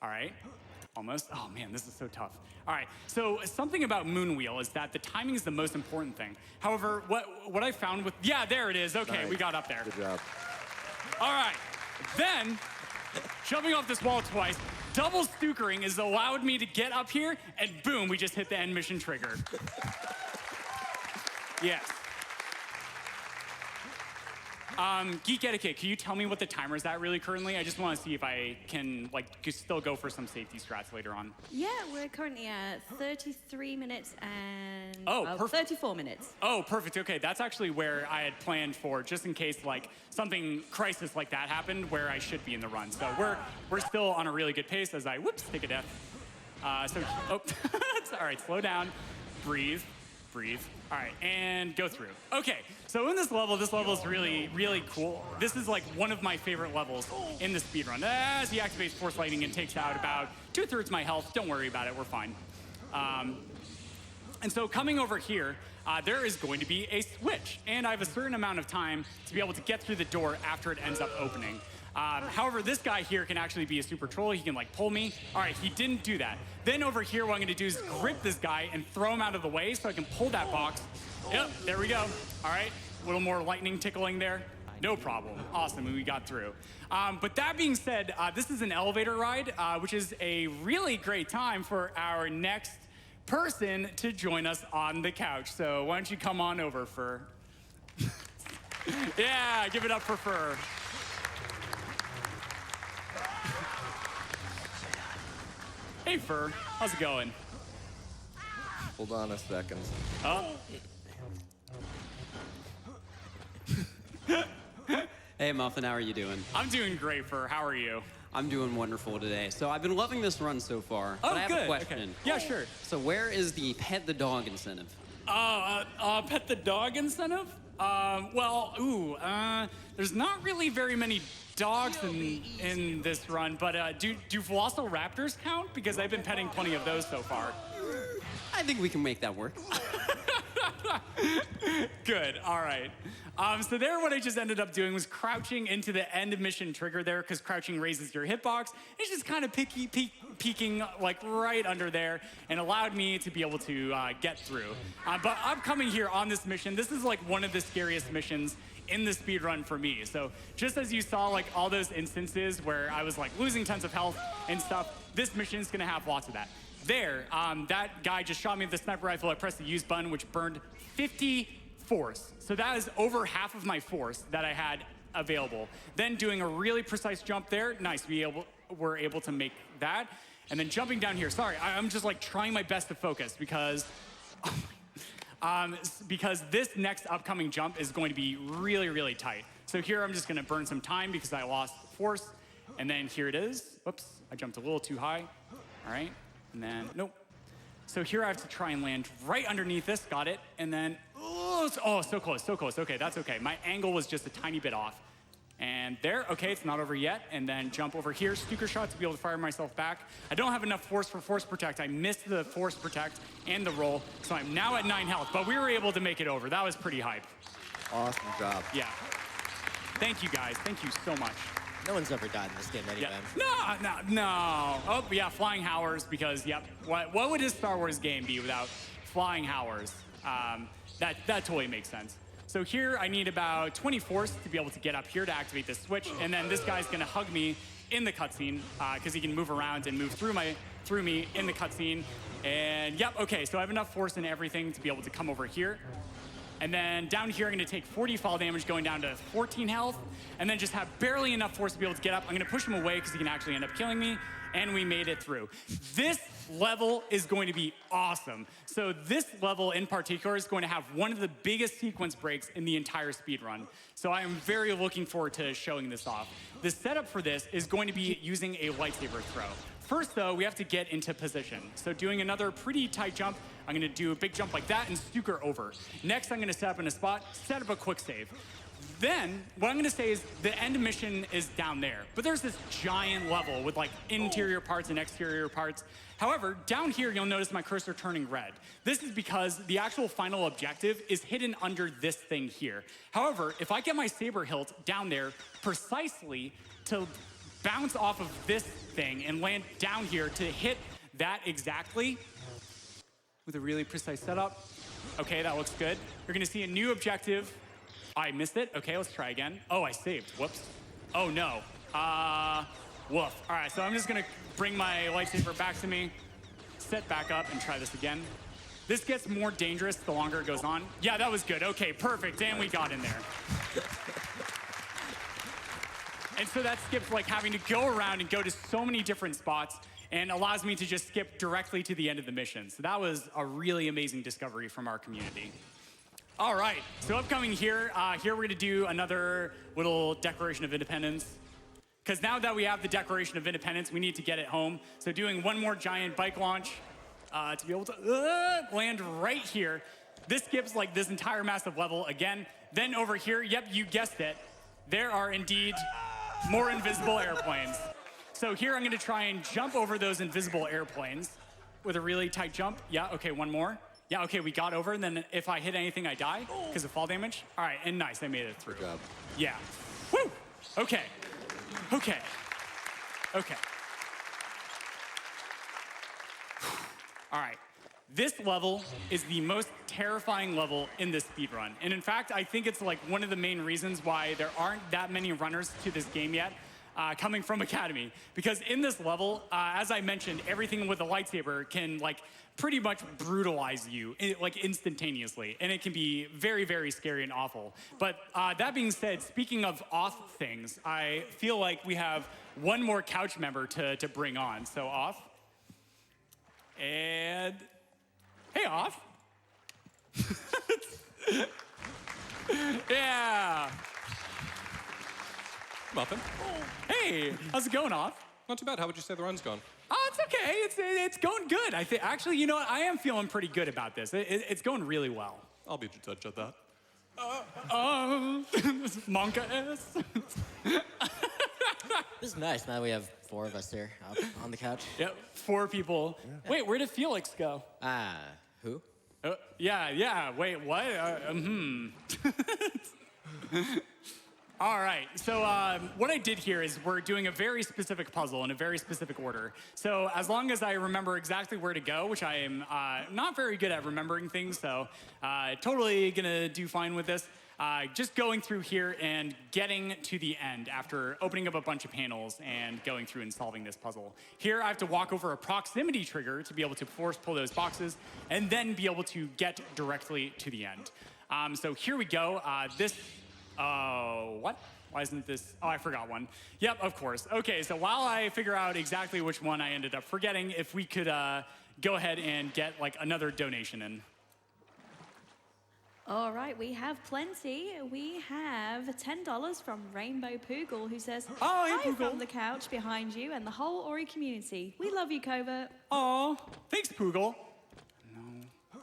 All right, almost. Oh man, this is so tough. All right, so something about Moonwheel is that the timing is the most important thing. However, what I found with, yeah, there it is. Okay, Nice. we got up there. Good job. All right, then, jumping off this wall twice, double stookering has allowed me to get up here, and boom, we just hit the end mission trigger. Yes. Geek Etiquette, can you tell me what the timer is at really currently? I just want to see if I can still go for some safety strats later on. Yeah, we're currently at 33 minutes and 34 minutes. Oh, perfect. Okay, that's actually where I had planned for, just in case something crisis like that happened, where I should be in the run. So we're still on a really good pace as I take a death. All right, slow down, breathe. All right, and go through. Okay, so in this level is really, really cool. This is like one of my favorite levels in the speedrun. As he activates Force Lightning and takes out about 2/3 my health. Don't worry about it, we're fine. And so coming over here, there is going to be a switch, and I have a certain amount of time to be able to get through the door after it ends up opening. However, this guy here can actually be a super troll. He can pull me. All right, he didn't do that. Then over here, what I'm gonna do is grip this guy and throw him out of the way so I can pull that box. Yep, there we go. All right, a little more lightning tickling there. No problem. Awesome, and we got through. But that being said, this is an elevator ride, which is a really great time for our next person to join us on the couch. So why don't you come on over, Fir? Yeah, give it up for Fir. Hey, Fir, how's it going? Hold on a second. Oh. Hey, Muffin, how are you doing? I'm doing great, Fir. How are you? I'm doing wonderful today. So I've been loving this run so far. Oh, but I have good. a question. Okay. Yeah, sure. So where is the pet the dog incentive? Pet the dog incentive? There's not really very many dogs in this run, but do Velociraptors count? Because I've been petting plenty of those so far. I think we can make that work. Good, all right. So there, what I just ended up doing was crouching into the end of mission trigger there, because crouching raises your hitbox. It's just kind of peeking right under there, and allowed me to be able to get through. But upcoming here on this mission, this is one of the scariest missions in the speedrun for me. So just as you saw all those instances where I was losing tons of health and stuff, this mission is gonna have lots of that. There, that guy just shot me with the sniper rifle. I pressed the use button, which burned 50 force. So that is over half of my force that I had available. Then doing a really precise jump there, nice, we're able to make that. And then jumping down here, sorry, I'm just trying my best to focus because this next upcoming jump is going to be really, really tight. So here I'm just gonna burn some time because I lost force. And then here it is. Whoops, I jumped a little too high. All right, and then, nope. So here I have to try and land right underneath this, got it. And then, oh, so close. Okay, that's okay. My angle was just a tiny bit off. And there, okay, it's not over yet. And then jump over here, Stuker shot to be able to fire myself back. I don't have enough force for force protect. I missed the force protect and the roll. So I'm now at 9 health, but we were able to make it over. That was pretty hype. Awesome job. Yeah. Thank you guys, thank you so much. No one's ever died in this game anyway. Yeah. No. Oh, yeah, flying Howers, because, yep. What would his Star Wars game be without flying Howers? That totally makes sense. So here I need about 20 force to be able to get up here to activate this switch, and then this guy's gonna hug me in the cutscene, because he can move around and move through me in the cutscene. And yep, okay, so I have enough force and everything to be able to come over here. And then down here, I'm gonna take 40 fall damage going down to 14 health, and then just have barely enough force to be able to get up. I'm gonna push him away because he can actually end up killing me, and we made it through. This level is going to be awesome. So this level in particular is going to have one of the biggest sequence breaks in the entire speedrun. So I am very looking forward to showing this off. The setup for this is going to be using a lightsaber throw. First, though, we have to get into position. So doing another pretty tight jump, I'm gonna do a big jump like that and snooker over. Next, I'm gonna set up in a spot, set up a quick save. Then, what I'm gonna say is the end mission is down there, but there's this giant level with like interior parts and exterior parts. However, down here, you'll notice my cursor turning red. This is because the actual final objective is hidden under this thing here. However, if I get my saber hilt down there precisely to bounce off of this thing and land down here to hit that exactly with a really precise setup. Okay, that looks good. You're gonna see a new objective. I missed it. Okay, let's try again. Oh, I saved. Whoops. Oh no. Woof. All right, so I'm just gonna bring my lightsaber back to me, set back up, and try this again. This gets more dangerous the longer it goes on. Yeah, that was good. Okay, perfect. And we got in there. And so that skips like having to go around and go to so many different spots and allows me to just skip directly to the end of the mission. So that was a really amazing discovery from our community. All right, so upcoming here, we're gonna do another little Declaration of Independence. Because now that we have the Declaration of Independence, we need to get it home. So doing one more giant bike launch to be able to land right here. This skips like this entire massive level again. Then over here, yep, you guessed it. There are indeed more invisible airplanes. So here I'm gonna try and jump over those invisible airplanes with a really tight jump. Yeah, okay, one more. Yeah, okay, we got over, and then if I hit anything, I die because of fall damage. All right, and nice, I made it through. Good job. Yeah. Woo! Okay. Okay. Okay. All right. This level is the most terrifying level in this speedrun. And in fact, I think it's like one of the main reasons why there aren't that many runners to this game yet coming from Academy. Because in this level, as I mentioned, everything with a lightsaber can like pretty much brutalize you like instantaneously. And it can be very, very scary and awful. But that being said, speaking of off things, I feel like we have one more couch member to bring on. So off. And hey, off. Yeah. Muffin. Hey, how's it going, off? Not too bad. How would you say the run's gone? Oh, it's okay. It's going good. I think actually, you know what? I am feeling pretty good about this. It's going really well. I'll be the judge of that. Monka S. This is nice. Now we have 4 of us here up on the couch. Yep, 4 people. Yeah. Wait, where did Felix go? Who? Yeah. Wait, what? All right, so what I did here is we're doing a very specific puzzle in a very specific order. So as long as I remember exactly where to go, which I am not very good at remembering things, so totally gonna do fine with this. Just going through here and getting to the end after opening up a bunch of panels and going through and solving this puzzle. Here I have to walk over a proximity trigger to be able to force pull those boxes and then be able to get directly to the end. So here we go. What? Why isn't this? Oh, I forgot one. Yep, of course. Okay, so while I figure out exactly which one I ended up forgetting, if we could go ahead and get like another donation in. All right, we have plenty. We have $10 from Rainbow Poogle, who says, "Oh, hey, hi Poogle. from the couch behind you and the whole Ori community. We love you, Covert." Oh, thanks, Poogle.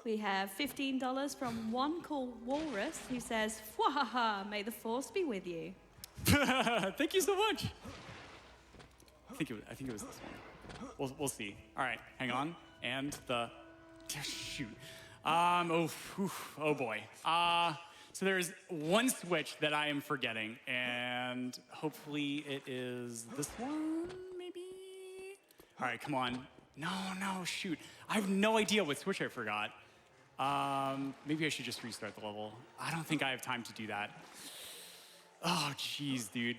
We have $15 from one called Walrus, who says, "Wahaha, may the force be with you." Thank you so much. I think it was this one. We'll see. All right, hang on. And the shoot. Oh boy. So there's one switch that I am forgetting, and hopefully it is this one, maybe? All right, come on. No, shoot. I have no idea what switch I forgot. Maybe I should just restart the level. I don't think I have time to do that. Oh, jeez, dude.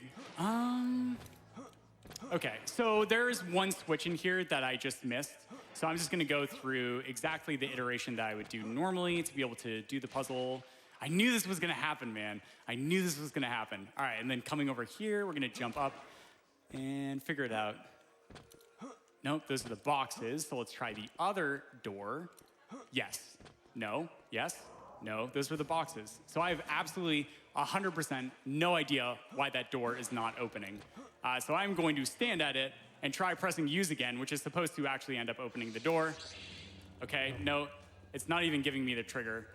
Okay, so there's one switch in here that I just missed. So I'm just gonna go through exactly the iteration that I would do normally to be able to do the puzzle. I knew this was gonna happen, man. I knew this was gonna happen. All right, and then coming over here, we're gonna jump up and figure it out. Nope, those are the boxes. So let's try the other door. Yes, no, yes, no, those were the boxes. So I have absolutely 100% no idea why that door is not opening. So I'm going to stand at it and try pressing use again, which is supposed to actually end up opening the door. Okay, no, it's not even giving me the trigger.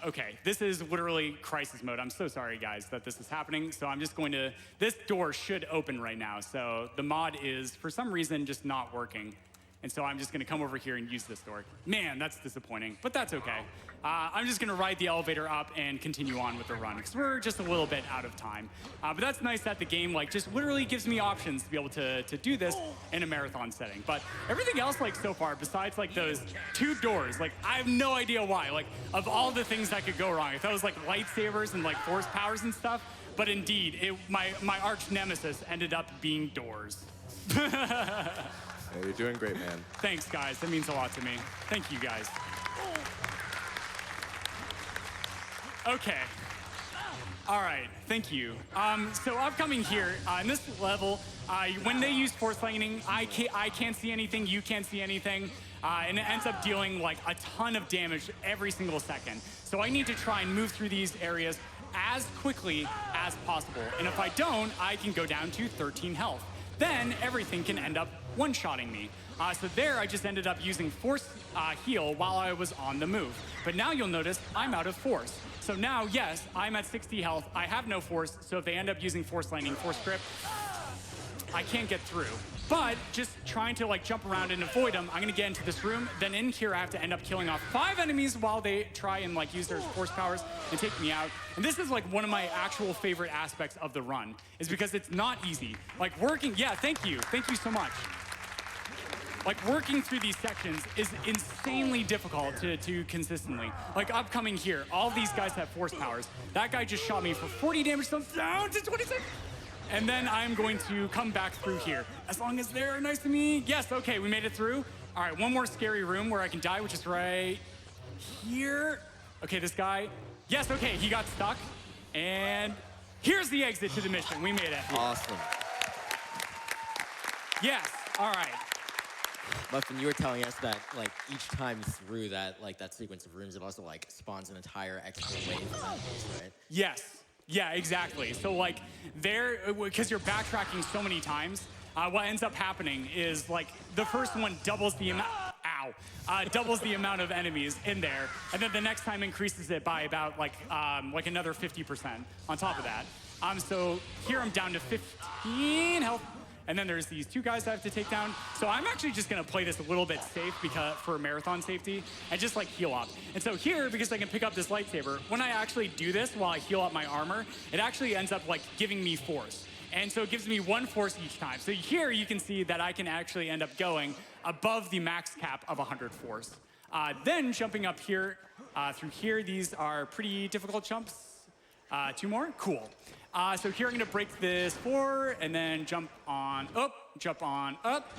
Okay, this is literally crisis mode. I'm so sorry, guys, that this is happening. So I'm just going to, this door should open right now. So the mod is, for some reason, just not working. And so I'm just gonna come over here and use this door. Man, that's disappointing, but that's okay. I'm just gonna ride the elevator up and continue on with the run, because we're just a little bit out of time. But that's nice that the game like just literally gives me options to be able to do this in a marathon setting. But everything else like so far, besides like those 2 doors, like I have no idea why. Like of all the things that could go wrong, I thought it was like lightsabers and like force powers and stuff. But indeed, my arch nemesis ended up being doors. Yeah, you're doing great, man. Thanks, guys. That means a lot to me. Thank you, guys. Okay. All right. Thank you. So upcoming here, in this level, when they use force lightning, I can't see anything. You can't see anything. And it ends up dealing like a ton of damage every single second. So I need to try and move through these areas as quickly as possible. And if I don't, I can go down to 13 health. Then everything can end up one-shotting me. So there I just ended up using force heal while I was on the move. But now you'll notice I'm out of force. So now, yes, I'm at 60 health. I have no force, so if they end up using force lightning, force grip, I can't get through. But just trying to like jump around and avoid them, I'm gonna get into this room. Then in here, I have to end up killing off 5 enemies while they try and like use their force powers and take me out. And this is like one of my actual favorite aspects of the run, is because it's not easy. Like working, yeah, thank you so much. Like working through these sections is insanely difficult to do consistently. Like upcoming here, all these guys have force powers. That guy just shot me for 40 damage, so I'm down to 26. And then I'm going to come back through here. As long as they're nice to me. Yes, okay, we made it through. All right, one more scary room where I can die, which is right here. Okay, this guy. Yes, okay, he got stuck. And here's the exit to the mission. We made it. Awesome. Yes, all right. Muffin, you were telling us that like each time through that sequence of rooms, it also like spawns an entire extra wave of enemies, right? Yes. Yeah, exactly. So like there, because you're backtracking so many times, what ends up happening is like the first one doubles the amount, doubles the amount of enemies in there, and then the next time increases it by about like another 50% on top of that. So here I'm down to 15 health. And then there's these 2 guys I have to take down. So I'm actually just gonna play this a little bit safe because for marathon safety and just like heal up. And so here, because I can pick up this lightsaber, when I actually do this while I heal up my armor, it actually ends up like giving me force. And so it gives me 1 force each time. So here you can see that I can actually end up going above the max cap of 100 force. Then jumping up here, through here, these are pretty difficult jumps. 2 more, cool. So here I'm gonna break this 4 and then jump on up,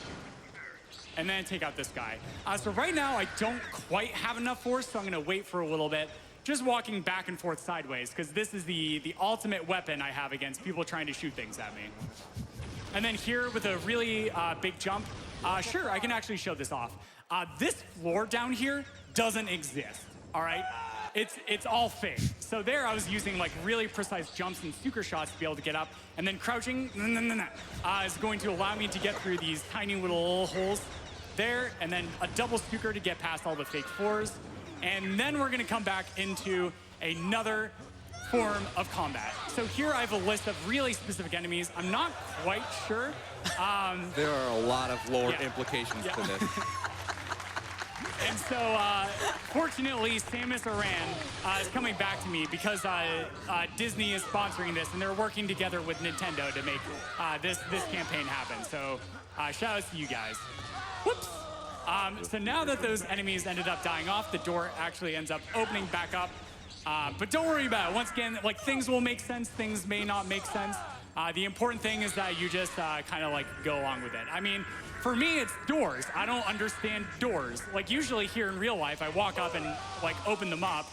and then take out this guy. So right now I don't quite have enough force, so I'm gonna wait for a little bit, just walking back and forth sideways, because this is the ultimate weapon I have against people trying to shoot things at me. And then here with a really big jump, sure, I can actually show this off. This floor down here doesn't exist, all right? It's all fake. So there I was using like really precise jumps and super shots to be able to get up, and then crouching is going to allow me to get through these tiny little holes there, and then a double stuker to get past all the fake floors. And then we're gonna come back into another form of combat. So here I have a list of really specific enemies. I'm not quite sure. There are a lot of lore implications to this. And so, fortunately, Samus Aran is coming back to me because Disney is sponsoring this, and they're working together with Nintendo to make this campaign happen. So, shout out to you guys. Whoops. So now that those enemies ended up dying off, the door actually ends up opening back up. But don't worry about it. Once again, like things will make sense, things may not make sense. The important thing is that you just kind of like go along with it. I mean, for me, it's doors. I don't understand doors. Like usually here in real life, I walk up and like open them up.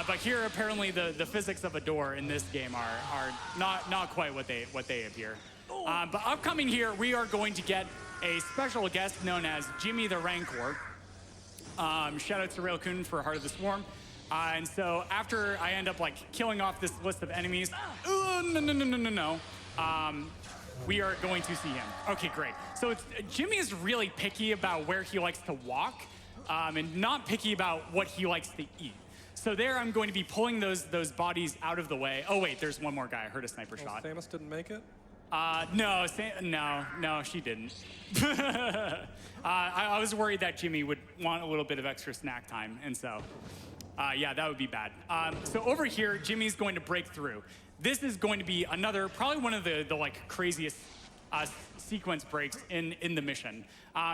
But here, apparently, the physics of a door in this game are not quite what they appear. But upcoming here, we are going to get a special guest known as Jimmy the Rancor. Shout out to Railcoon for Heart of the Swarm. And so after I end up like killing off this list of enemies, no. We are going to see him. Okay, great. So Jimmy is really picky about where he likes to walk, and not picky about what he likes to eat. So there, I'm going to be pulling those bodies out of the way. Oh wait, there's one more guy. I heard a sniper shot. Samus didn't make it? No, she didn't. I was worried that Jimmy would want a little bit of extra snack time, and so, yeah, that would be bad. So over here, Jimmy's going to break through. This is going to be another, probably one of the like craziest sequence breaks in the mission.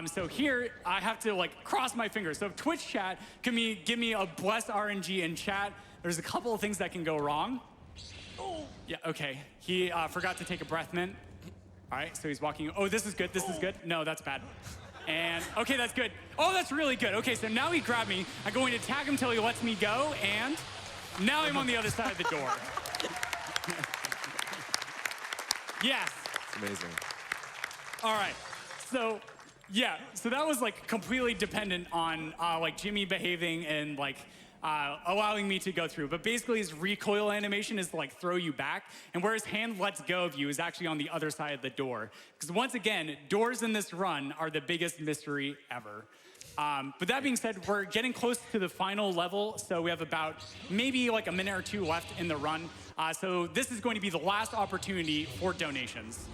So here, I have to like cross my fingers. So Twitch chat, give me a bless RNG in chat. There's a couple of things that can go wrong. Yeah, okay. He forgot to take a breath mint. All right, so he's walking. Oh, this is good, this is good. No, that's bad. And, okay, that's good. Oh, that's really good. Okay, so now he grabbed me. I'm going to tag him till he lets me go, and now I'm on the other side of the door. Yes. It's amazing. All right, so, yeah, so that was like completely dependent on like Jimmy behaving and like allowing me to go through. But basically his recoil animation is to like throw you back, and where his hand lets go of you is actually on the other side of the door. Because once again, doors in this run are the biggest mystery ever. But that being said, we're getting close to the final level, so we have about maybe like a minute or two left in the run. So this is going to be the last opportunity for donations.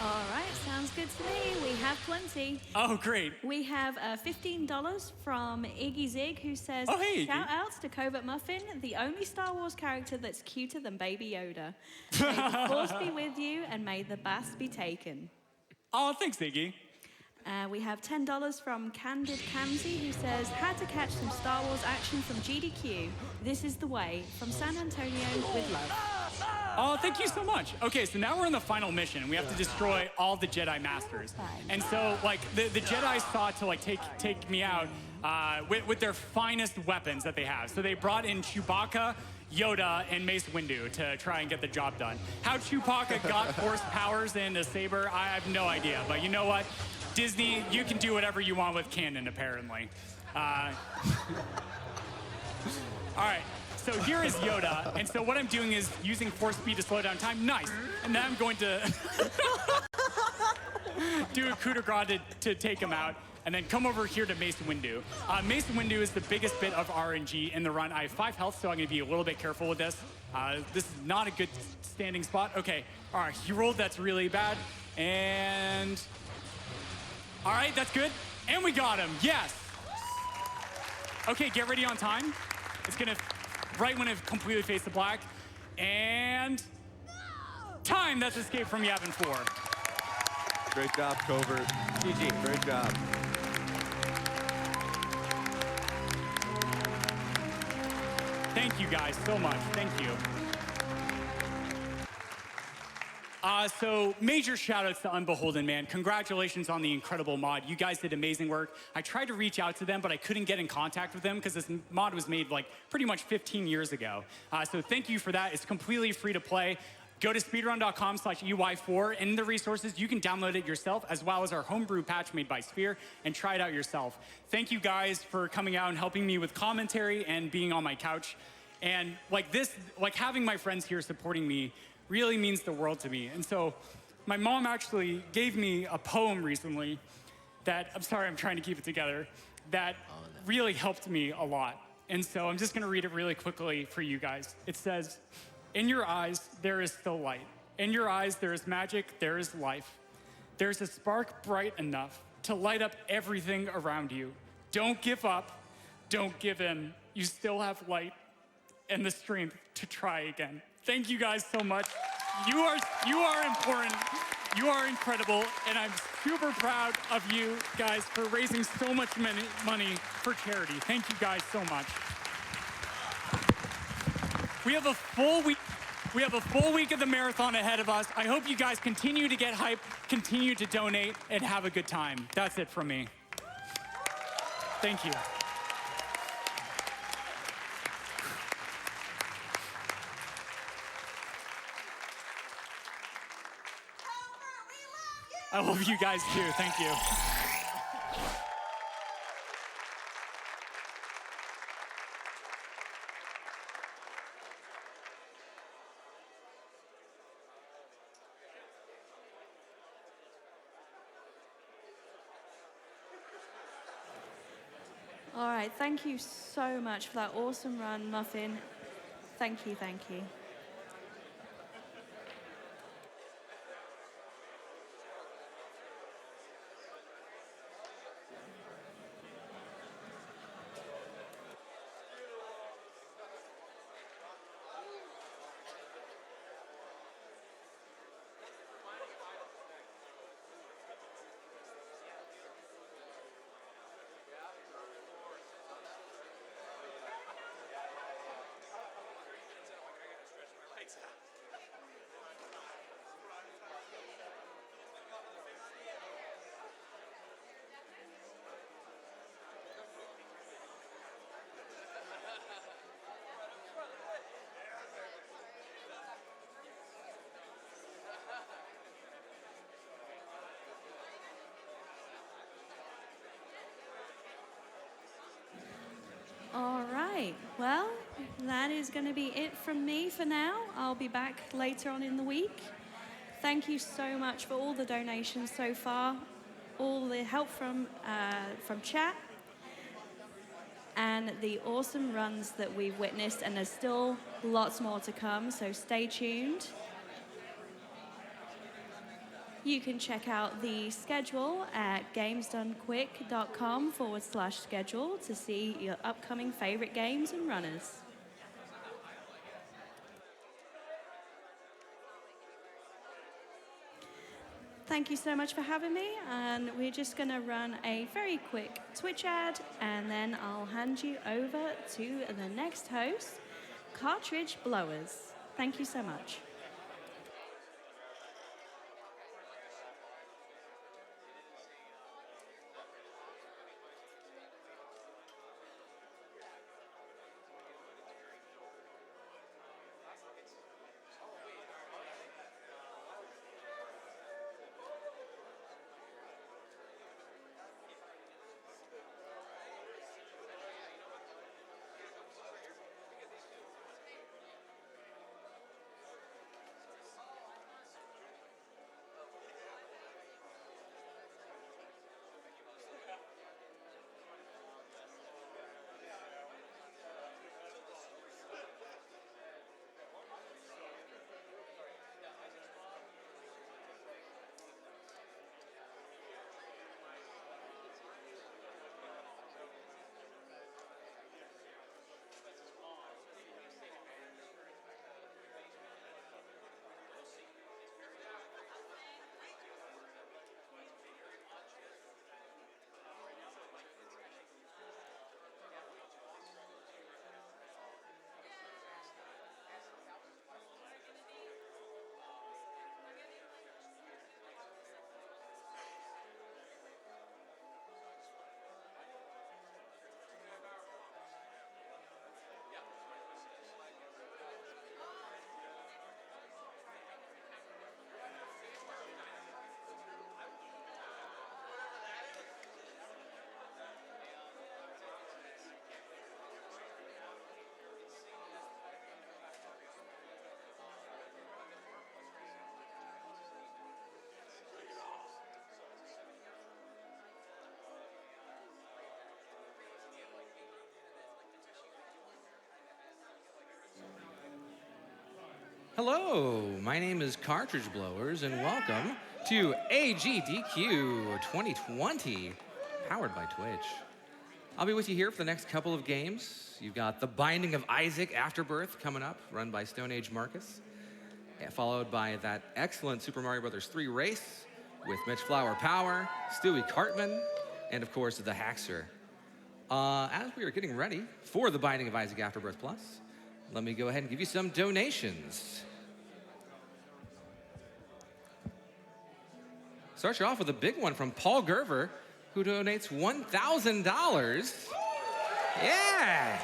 All right, sounds good to me. We have plenty. Oh, great. We have $15 from Iggy Zig, who says, oh, hey, shout outs to CovertMuffin, the only Star Wars character that's cuter than Baby Yoda. May the Force be with you, and may the bass be taken. Oh, thanks, Iggy. We have $10 from Candid Camsey, who says, had to catch some Star Wars action from GDQ. This is the way. From San Antonio, with love. Oh, thank you so much. Okay, so now we're in the final mission, and we have to destroy all the Jedi Masters. And so, like, the Jedi sought to, like, take me out with their finest weapons that they have. So they brought in Chewbacca, Yoda, and Mace Windu to try and get the job done. How Chewbacca got Force powers in a saber, I have no idea. But you know what? Disney, you can do whatever you want with canon, apparently. All right. So here is Yoda, and so what I'm doing is using force speed to slow down time. Nice. And then I'm going to do a coup de grace to take him out, and then come over here to Mace Windu. Mace Windu is the biggest bit of RNG in the run. I have 5 health, so I'm going to be a little bit careful with this. This is not a good standing spot. Okay. All right. He rolled. That's really bad. And all right, that's good. And we got him. Yes. Okay, get ready on time. It's going to... right when it completely faced the black. And time, that's escape from Yavin 4. Great job, Covert. GG, great job. Thank you guys so much, thank you. So major shout outs to Unbeholden, man. Congratulations on the incredible mod. You guys did amazing work. I tried to reach out to them, but I couldn't get in contact with them because this mod was made like pretty much 15 years ago. So thank you for that. It's completely free to play. Go to speedrun.com/EY4. In the resources, you can download it yourself, as well as our homebrew patch made by Sphere, and try it out yourself. Thank you guys for coming out and helping me with commentary and being on my couch. And like this, like having my friends here supporting me really means the world to me. And so my mom actually gave me a poem recently that, I'm sorry, I'm trying to keep it together, that really helped me a lot. And so I'm just gonna read it really quickly for you guys. It says, in your eyes, there is still light. In your eyes, there is magic, there is life. There's a spark bright enough to light up everything around you. Don't give up, don't give in. You still have light and the strength to try again. Thank you guys so much. You are important. You are incredible, and I'm super proud of you guys for raising so much money for charity. Thank you guys so much. We have a full week. We have a full week of the marathon ahead of us. I hope you guys continue to get hype, continue to donate, and have a good time. That's it from me. Thank you. I love you guys too. Thank you. All right, thank you so much for that awesome run, Muffin. Thank you, thank you. All right, well, that is going to be it from me for now. I'll be back later on in the week. Thank you so much for all the donations so far, all the help from chat, and the awesome runs that we've witnessed, and there's still lots more to come, so stay tuned. You can check out the schedule at gamesdonequick.com/schedule to see your upcoming favorite games and runners. Thank you so much for having me, and we're just going to run a very quick Twitch ad, and then I'll hand you over to the next host, Cartridge Blowers. Thank you so much. Hello, my name is Cartridge Blowers, and welcome to AGDQ2020, powered by Twitch. I'll be with you here for the next couple of games. You've got The Binding of Isaac Afterbirth coming up, run by Stone Age Marcus, followed by that excellent Super Mario Bros. 3 race with MitchFlowerPower, Stewie Cartman, and of course, TheHaxor. As we are getting ready for The Binding of Isaac Afterbirth Plus, let me go ahead and give you some donations. start you off with a big one from Paul Gerver, who donates $1,000. Yeah.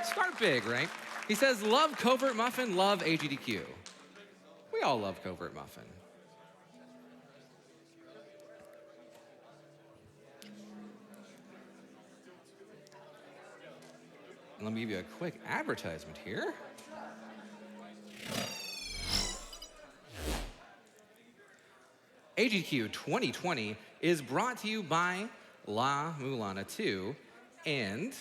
Start big, right? He says, love CovertMuffin, love AGDQ. We all love CovertMuffin. Let me give you a quick advertisement here. AGDQ 2020 is brought to you by La Mulana 2 and...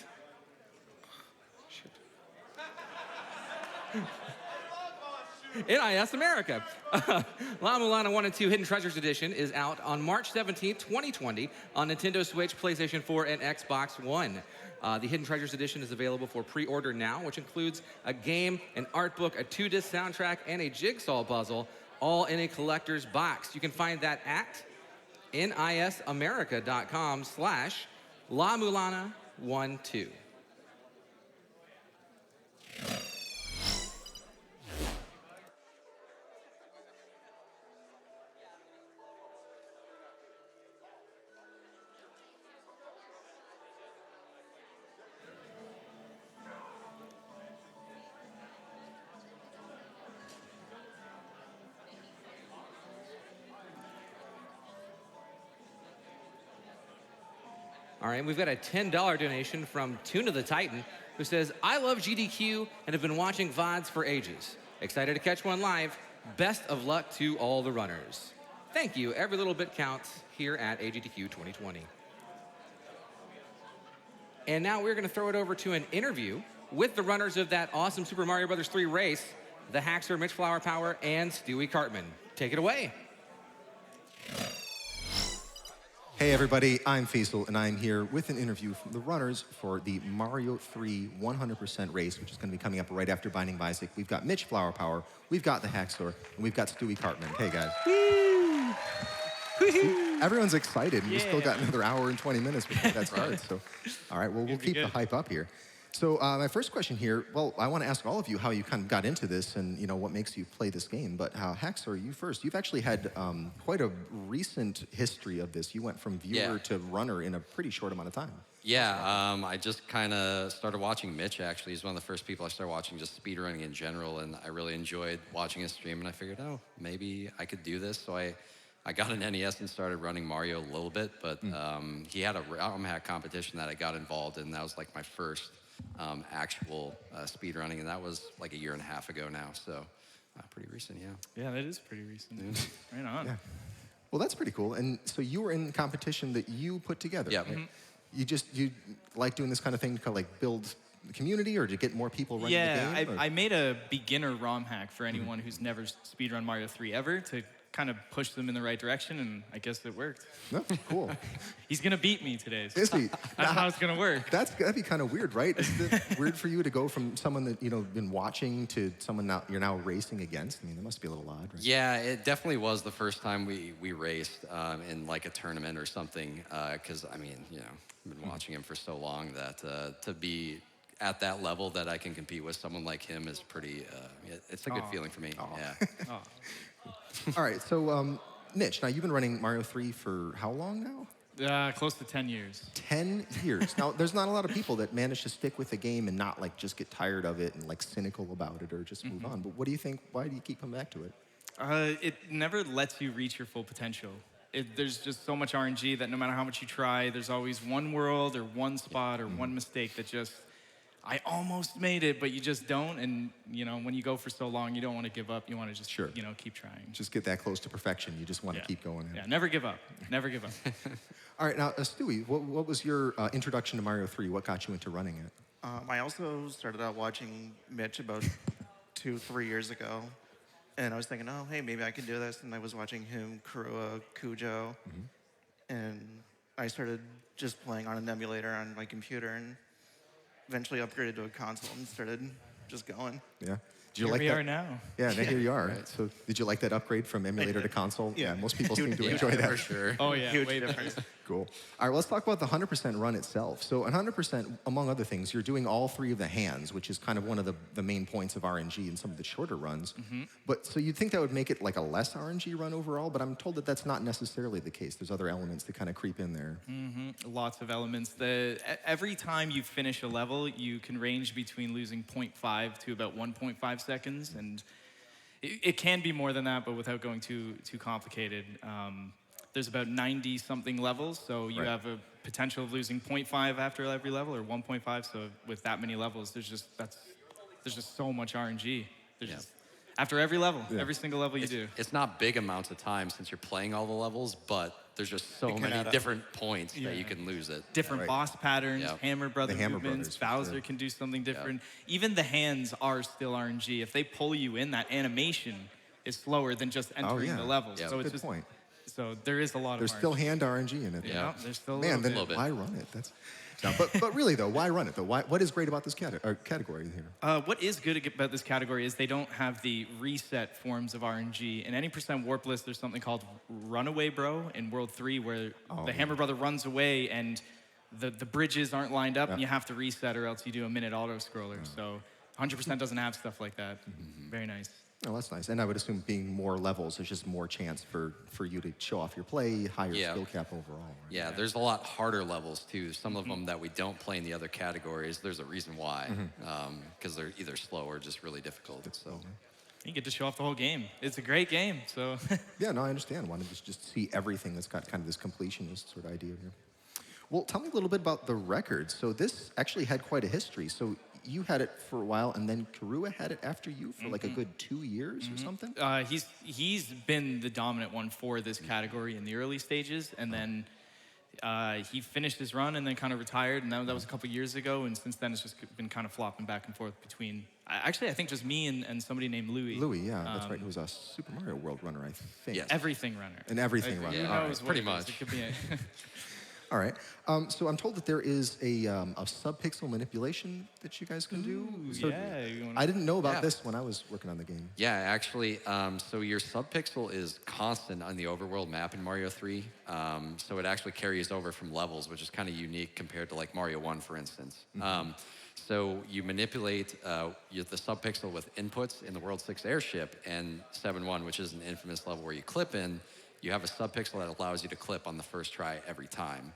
NIS America. La Mulana 1 and 2 Hidden Treasures Edition is out on March 17th, 2020 on Nintendo Switch, PlayStation 4, and Xbox One. The Hidden Treasures Edition is available for pre-order now, which includes a game, an art book, a 2-disc soundtrack, and a jigsaw puzzle, all in a collector's box. You can find that at nisamerica.com/LaMulana12. All right, we've got a $10 donation from Tuna the Titan, who says, I love GDQ and have been watching VODs for ages. Excited to catch one live. Best of luck to all the runners. Thank you. Every little bit counts here at AGDQ 2020. And now we're going to throw it over to an interview with the runners of that awesome Super Mario Bros. 3 race, TheHaxor, MitchFlowerPower, and Stewie Cartman. Take it away. Hey everybody, I'm Feasel, and I'm here with an interview from the runners for the Mario 3 100% race, which is going to be coming up right after Binding of Isaac. We've got MitchFlowerPower, we've got TheHaxor, and we've got Stewie Cartman. Hey guys. Everyone's excited, and we've still got another hour and 20 minutes before that starts. So, all right, well, we'll keep the hype up here. So my first question here, well, I want to ask all of you how you kind of got into this and, you know, what makes you play this game. But Haxor, you first. You've actually had quite a recent history of this. You went from viewer to runner in a pretty short amount of time. Yeah, I just kind of started watching Mitch, actually. He's one of the first people I started watching just speedrunning in general, and I really enjoyed watching his stream, and I figured, oh, maybe I could do this. So I got an NES and started running Mario a little bit, but he had a ROM hack competition that I got involved in. That was like my first actual speed running, and that was like a year and a half ago now, so pretty recent. Yeah, that is pretty recent. Right on. Yeah. Well, that's pretty cool. And so you were in competition that you put together. Yeah. Right? You like doing this kind of thing to kind of like build the community or to get more people running the game? Yeah, I made a beginner ROM hack for anyone who's never speedrun Mario 3 ever to kind of push them in the right direction, and I guess it worked. No, cool. He's gonna beat me today. So Is he? that's how it's gonna work. That'd be kind of weird, right? Is it weird for you to go from someone that been watching to someone you're now racing against? I mean, that must be a little odd, right? Yeah, it definitely was the first time we raced in like a tournament or something, because I mean, I've been watching him for so long that to be at that level that I can compete with someone like him is pretty, it's a good feeling for me. Yeah. All right, so Mitch, now you've been running Mario 3 for how long now? Close to 10 years. 10 years. Now, there's not a lot of people that manage to stick with the game and not like just get tired of it and like cynical about it or just move on. But what do you think? Why do you keep coming back to it? It never lets you reach your full potential. There's just so much RNG that no matter how much you try, there's always one world or one spot or one mistake that just, I almost made it, but you just don't. And, when you go for so long, you don't want to give up. You want to just, keep trying. Just get that close to perfection. You just want to keep going. Yeah, never give up. Never give up. All right, now, Stewie, what was your introduction to Mario 3? What got you into running it? I also started out watching Mitch about 2-3 years ago. And I was thinking, oh, hey, maybe I can do this. And I was watching him, Kurua, Cujo. And I started just playing on an emulator on my computer and eventually upgraded to a console and started just going. Yeah. Did you Here like we that? are now. Yeah, now here you are. Right. So did you like that upgrade from emulator to console? Yeah. Most people seem to enjoy that. For sure. Oh, yeah. Huge way difference. Cool. All right, well, let's talk about the 100% run itself. So 100%, among other things, you're doing all three of the hands, which is kind of one of the main points of RNG in some of the shorter runs. But so you'd think that would make it like a less RNG run overall, but I'm told that that's not necessarily the case. There's other elements that kind of creep in there. Lots of elements. Every time you finish a level, you can range between losing 0.5 to about 1.5 seconds, and it can be more than that, but without going too complicated. There's about 90-something levels, so you have a potential of losing 0.5 after every level, or 1.5. So with that many levels, there's just so much RNG. There's just, after every level, every single level you do. It's not big amounts of time since you're playing all the levels, but there's just so many different points that you can lose it. Different boss patterns, Hammer Brother movements, Bowser can do something different. Even the hands are still RNG. If they pull you in, that animation is slower than just entering the levels. So it's Good point. So there is a lot There's of still hand RNG in it. Yeah, there's still a Man, then little bit. why run it? That's no, but really though, why run it though? What is great about this category here? What is good about this category is they don't have the reset forms of RNG. In any percent warp list, there's something called Runaway Bro in World 3 where the Hammer Brother runs away and the bridges aren't lined up and you have to reset or else you do a minute auto-scroller. So 100% doesn't have stuff like that. Very nice. Oh, that's nice. And I would assume being more levels, there's just more chance for you to show off your play, higher skill cap overall. Right? Yeah, there's a lot harder levels too. Some of them that we don't play in the other categories, there's a reason why. Because they're either slow or just really difficult. So you get to show off the whole game. It's a great game, so. Yeah, no, I understand. I wanted to just see everything that's got kind of this completionist sort of idea here. Well, tell me a little bit about the records. So this actually had quite a history. So you had it for a while, and then Karua had it after you for like a good 2 years or something? He's been the dominant one for this category in the early stages, and then he finished his run and then kind of retired, and that was a couple years ago, and since then it's just been kind of flopping back and forth between, actually I think just me and somebody named Louis. Louis, yeah, that's right, who was a Super Mario World runner, I think. Yes. Everything runner. An everything runner. Yeah, All right. pretty much. It could be All right. So I'm told that there is a sub-pixel manipulation that you guys can do. So I didn't know about this when I was working on the game. Yeah, actually, so your subpixel is constant on the overworld map in Mario 3. So it actually carries over from levels, which is kind of unique compared to like Mario 1, for instance. So you manipulate the subpixel with inputs in the World 6 airship, and 7-1, which is an infamous level where you clip in, you have a subpixel that allows you to clip on the first try every time.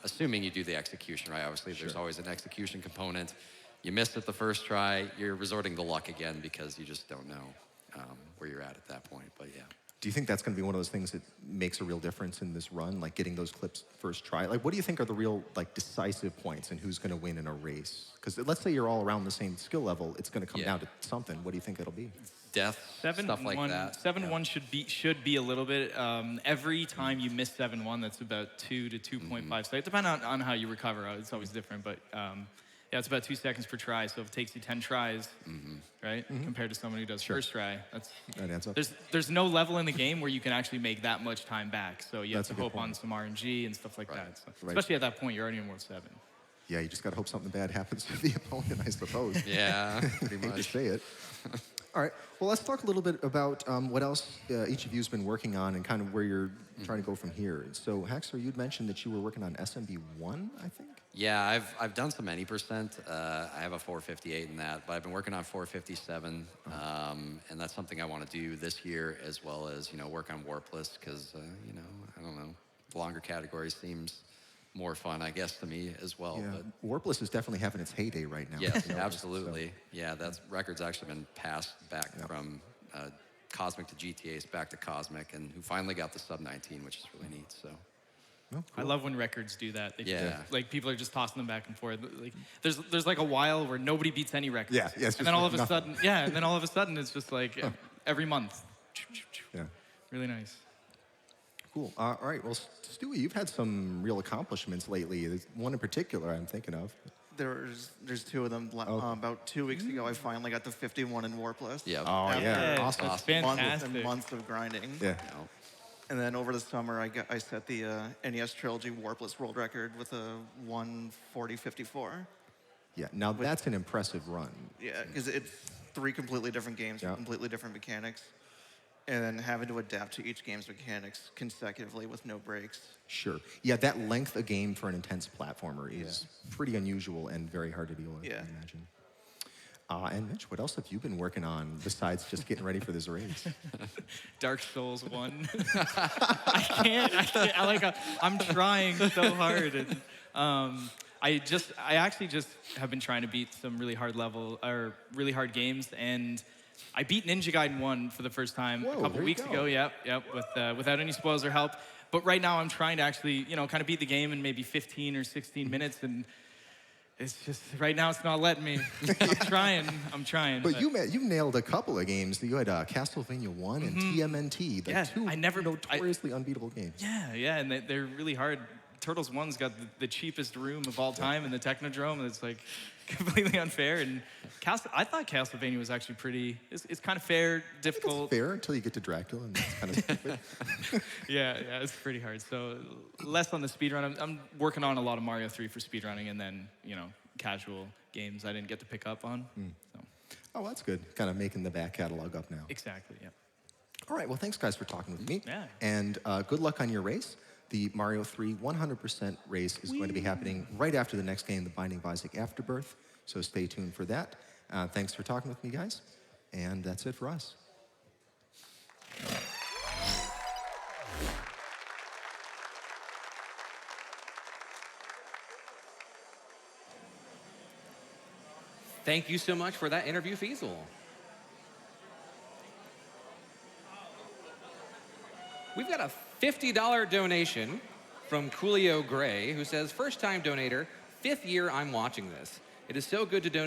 Assuming you do the execution, right? Obviously, there's always an execution component. You missed it the first try, you're resorting to luck again because you just don't know where you're at that point, but yeah. Do you think that's going to be one of those things that makes a real difference in this run, like getting those clips first try? Like, what do you think are the real, like, decisive points in who's going to win in a race? Because let's say you're all around the same skill level, it's going to come down to something. What do you think it'll be? Death, stuff like that. 7-1 should be a little bit. Every time you miss 7-1, that's about 2 to 2.5 seconds. Depending on how you recover, it's always different. But yeah, it's about 2 seconds per try. So if it takes you 10 tries, right, compared to someone who does first try, that adds up. There's no level in the game where you can actually make that much time back. So you have to hope on some RNG and stuff like that. So, especially at that point, you're already in World 7. Yeah, you just got to hope something bad happens to the opponent, I suppose. Yeah, pretty much. Hate to say it. All right, well, let's talk a little bit about what else each of you has been working on and kind of where you're trying to go from here. So, Haxor, you'd mentioned that you were working on SMB1, I think? Yeah, I've done some any percent. I have a 458 in that, but I've been working on 457, and that's something I want to do this year, as well as, you know, work on warp lists, because, you know, I don't know, longer categories seems more fun, I guess, to me as well. Yeah, but Warpless is definitely having its heyday right now. yes, absolutely. So. Yeah, that record's actually been passed back from Cosmic to GTA's back to Cosmic, and who finally got the sub 19, which is really neat. So. Oh, cool. I love when records do that. They just, like people are just tossing them back and forth. Like there's like a while where nobody beats any records. Yeah, yeah. And then all of a sudden, and then all of a sudden it's just like every month. Yeah. Really nice. Cool. All right. Well, Stewie, you've had some real accomplishments lately. There's one in particular I'm thinking of. There's two of them. About 2 weeks ago, I finally got the 51 in Warp List. Yeah. Oh, yeah. Awesome. Fantastic. Months and months of grinding. Yeah. And then over the summer, I set the NES Trilogy Warpless World Record with a 1:40:54. Yeah, now that's an impressive run. Yeah, because it's 3 completely different games, with completely different mechanics. and then having to adapt to each game's mechanics consecutively with no breaks. Sure. Yeah, that length of game for an intense platformer is pretty unusual and very hard to deal with, I imagine. And Mitch, what else have you been working on besides just getting ready for this race? Dark Souls 1. I'm trying so hard. And, I actually just have been trying to beat some really hard really hard games, and I beat Ninja Gaiden 1 for the first time a couple weeks ago. Yep, without any spoils or help. But right now I'm trying to actually, kind of beat the game in maybe 15 or 16 minutes, and it's just, right now it's not letting me. I'm trying. But you nailed a couple of games. You had Castlevania 1 and TMNT, the two notoriously unbeatable games. Yeah, and they're really hard. Turtles 1's got the cheapest room of all time in the Technodrome, and it's like completely unfair. And I thought Castlevania was actually pretty, it's kind of fair, difficult. It's fair until you get to Dracula, and it's kind of stupid. yeah, it's pretty hard. So less on the speedrun. I'm working on a lot of Mario 3 for speedrunning, and then, casual games I didn't get to pick up on. So. Oh, that's good. Kind of making the back catalog up now. Exactly, yeah. All right, well, thanks, guys, for talking with me. Yeah. And good luck on your race. The Mario 3 100% race is going to be happening right after the next game, The Binding of Isaac Afterbirth. So stay tuned for that. Thanks for talking with me, guys. And that's it for us. Thank you so much for that interview, Feasel. We've got a $50 donation from Coolio Gray, who says, first-time donator, 5th year I'm watching this. It is so good to donate.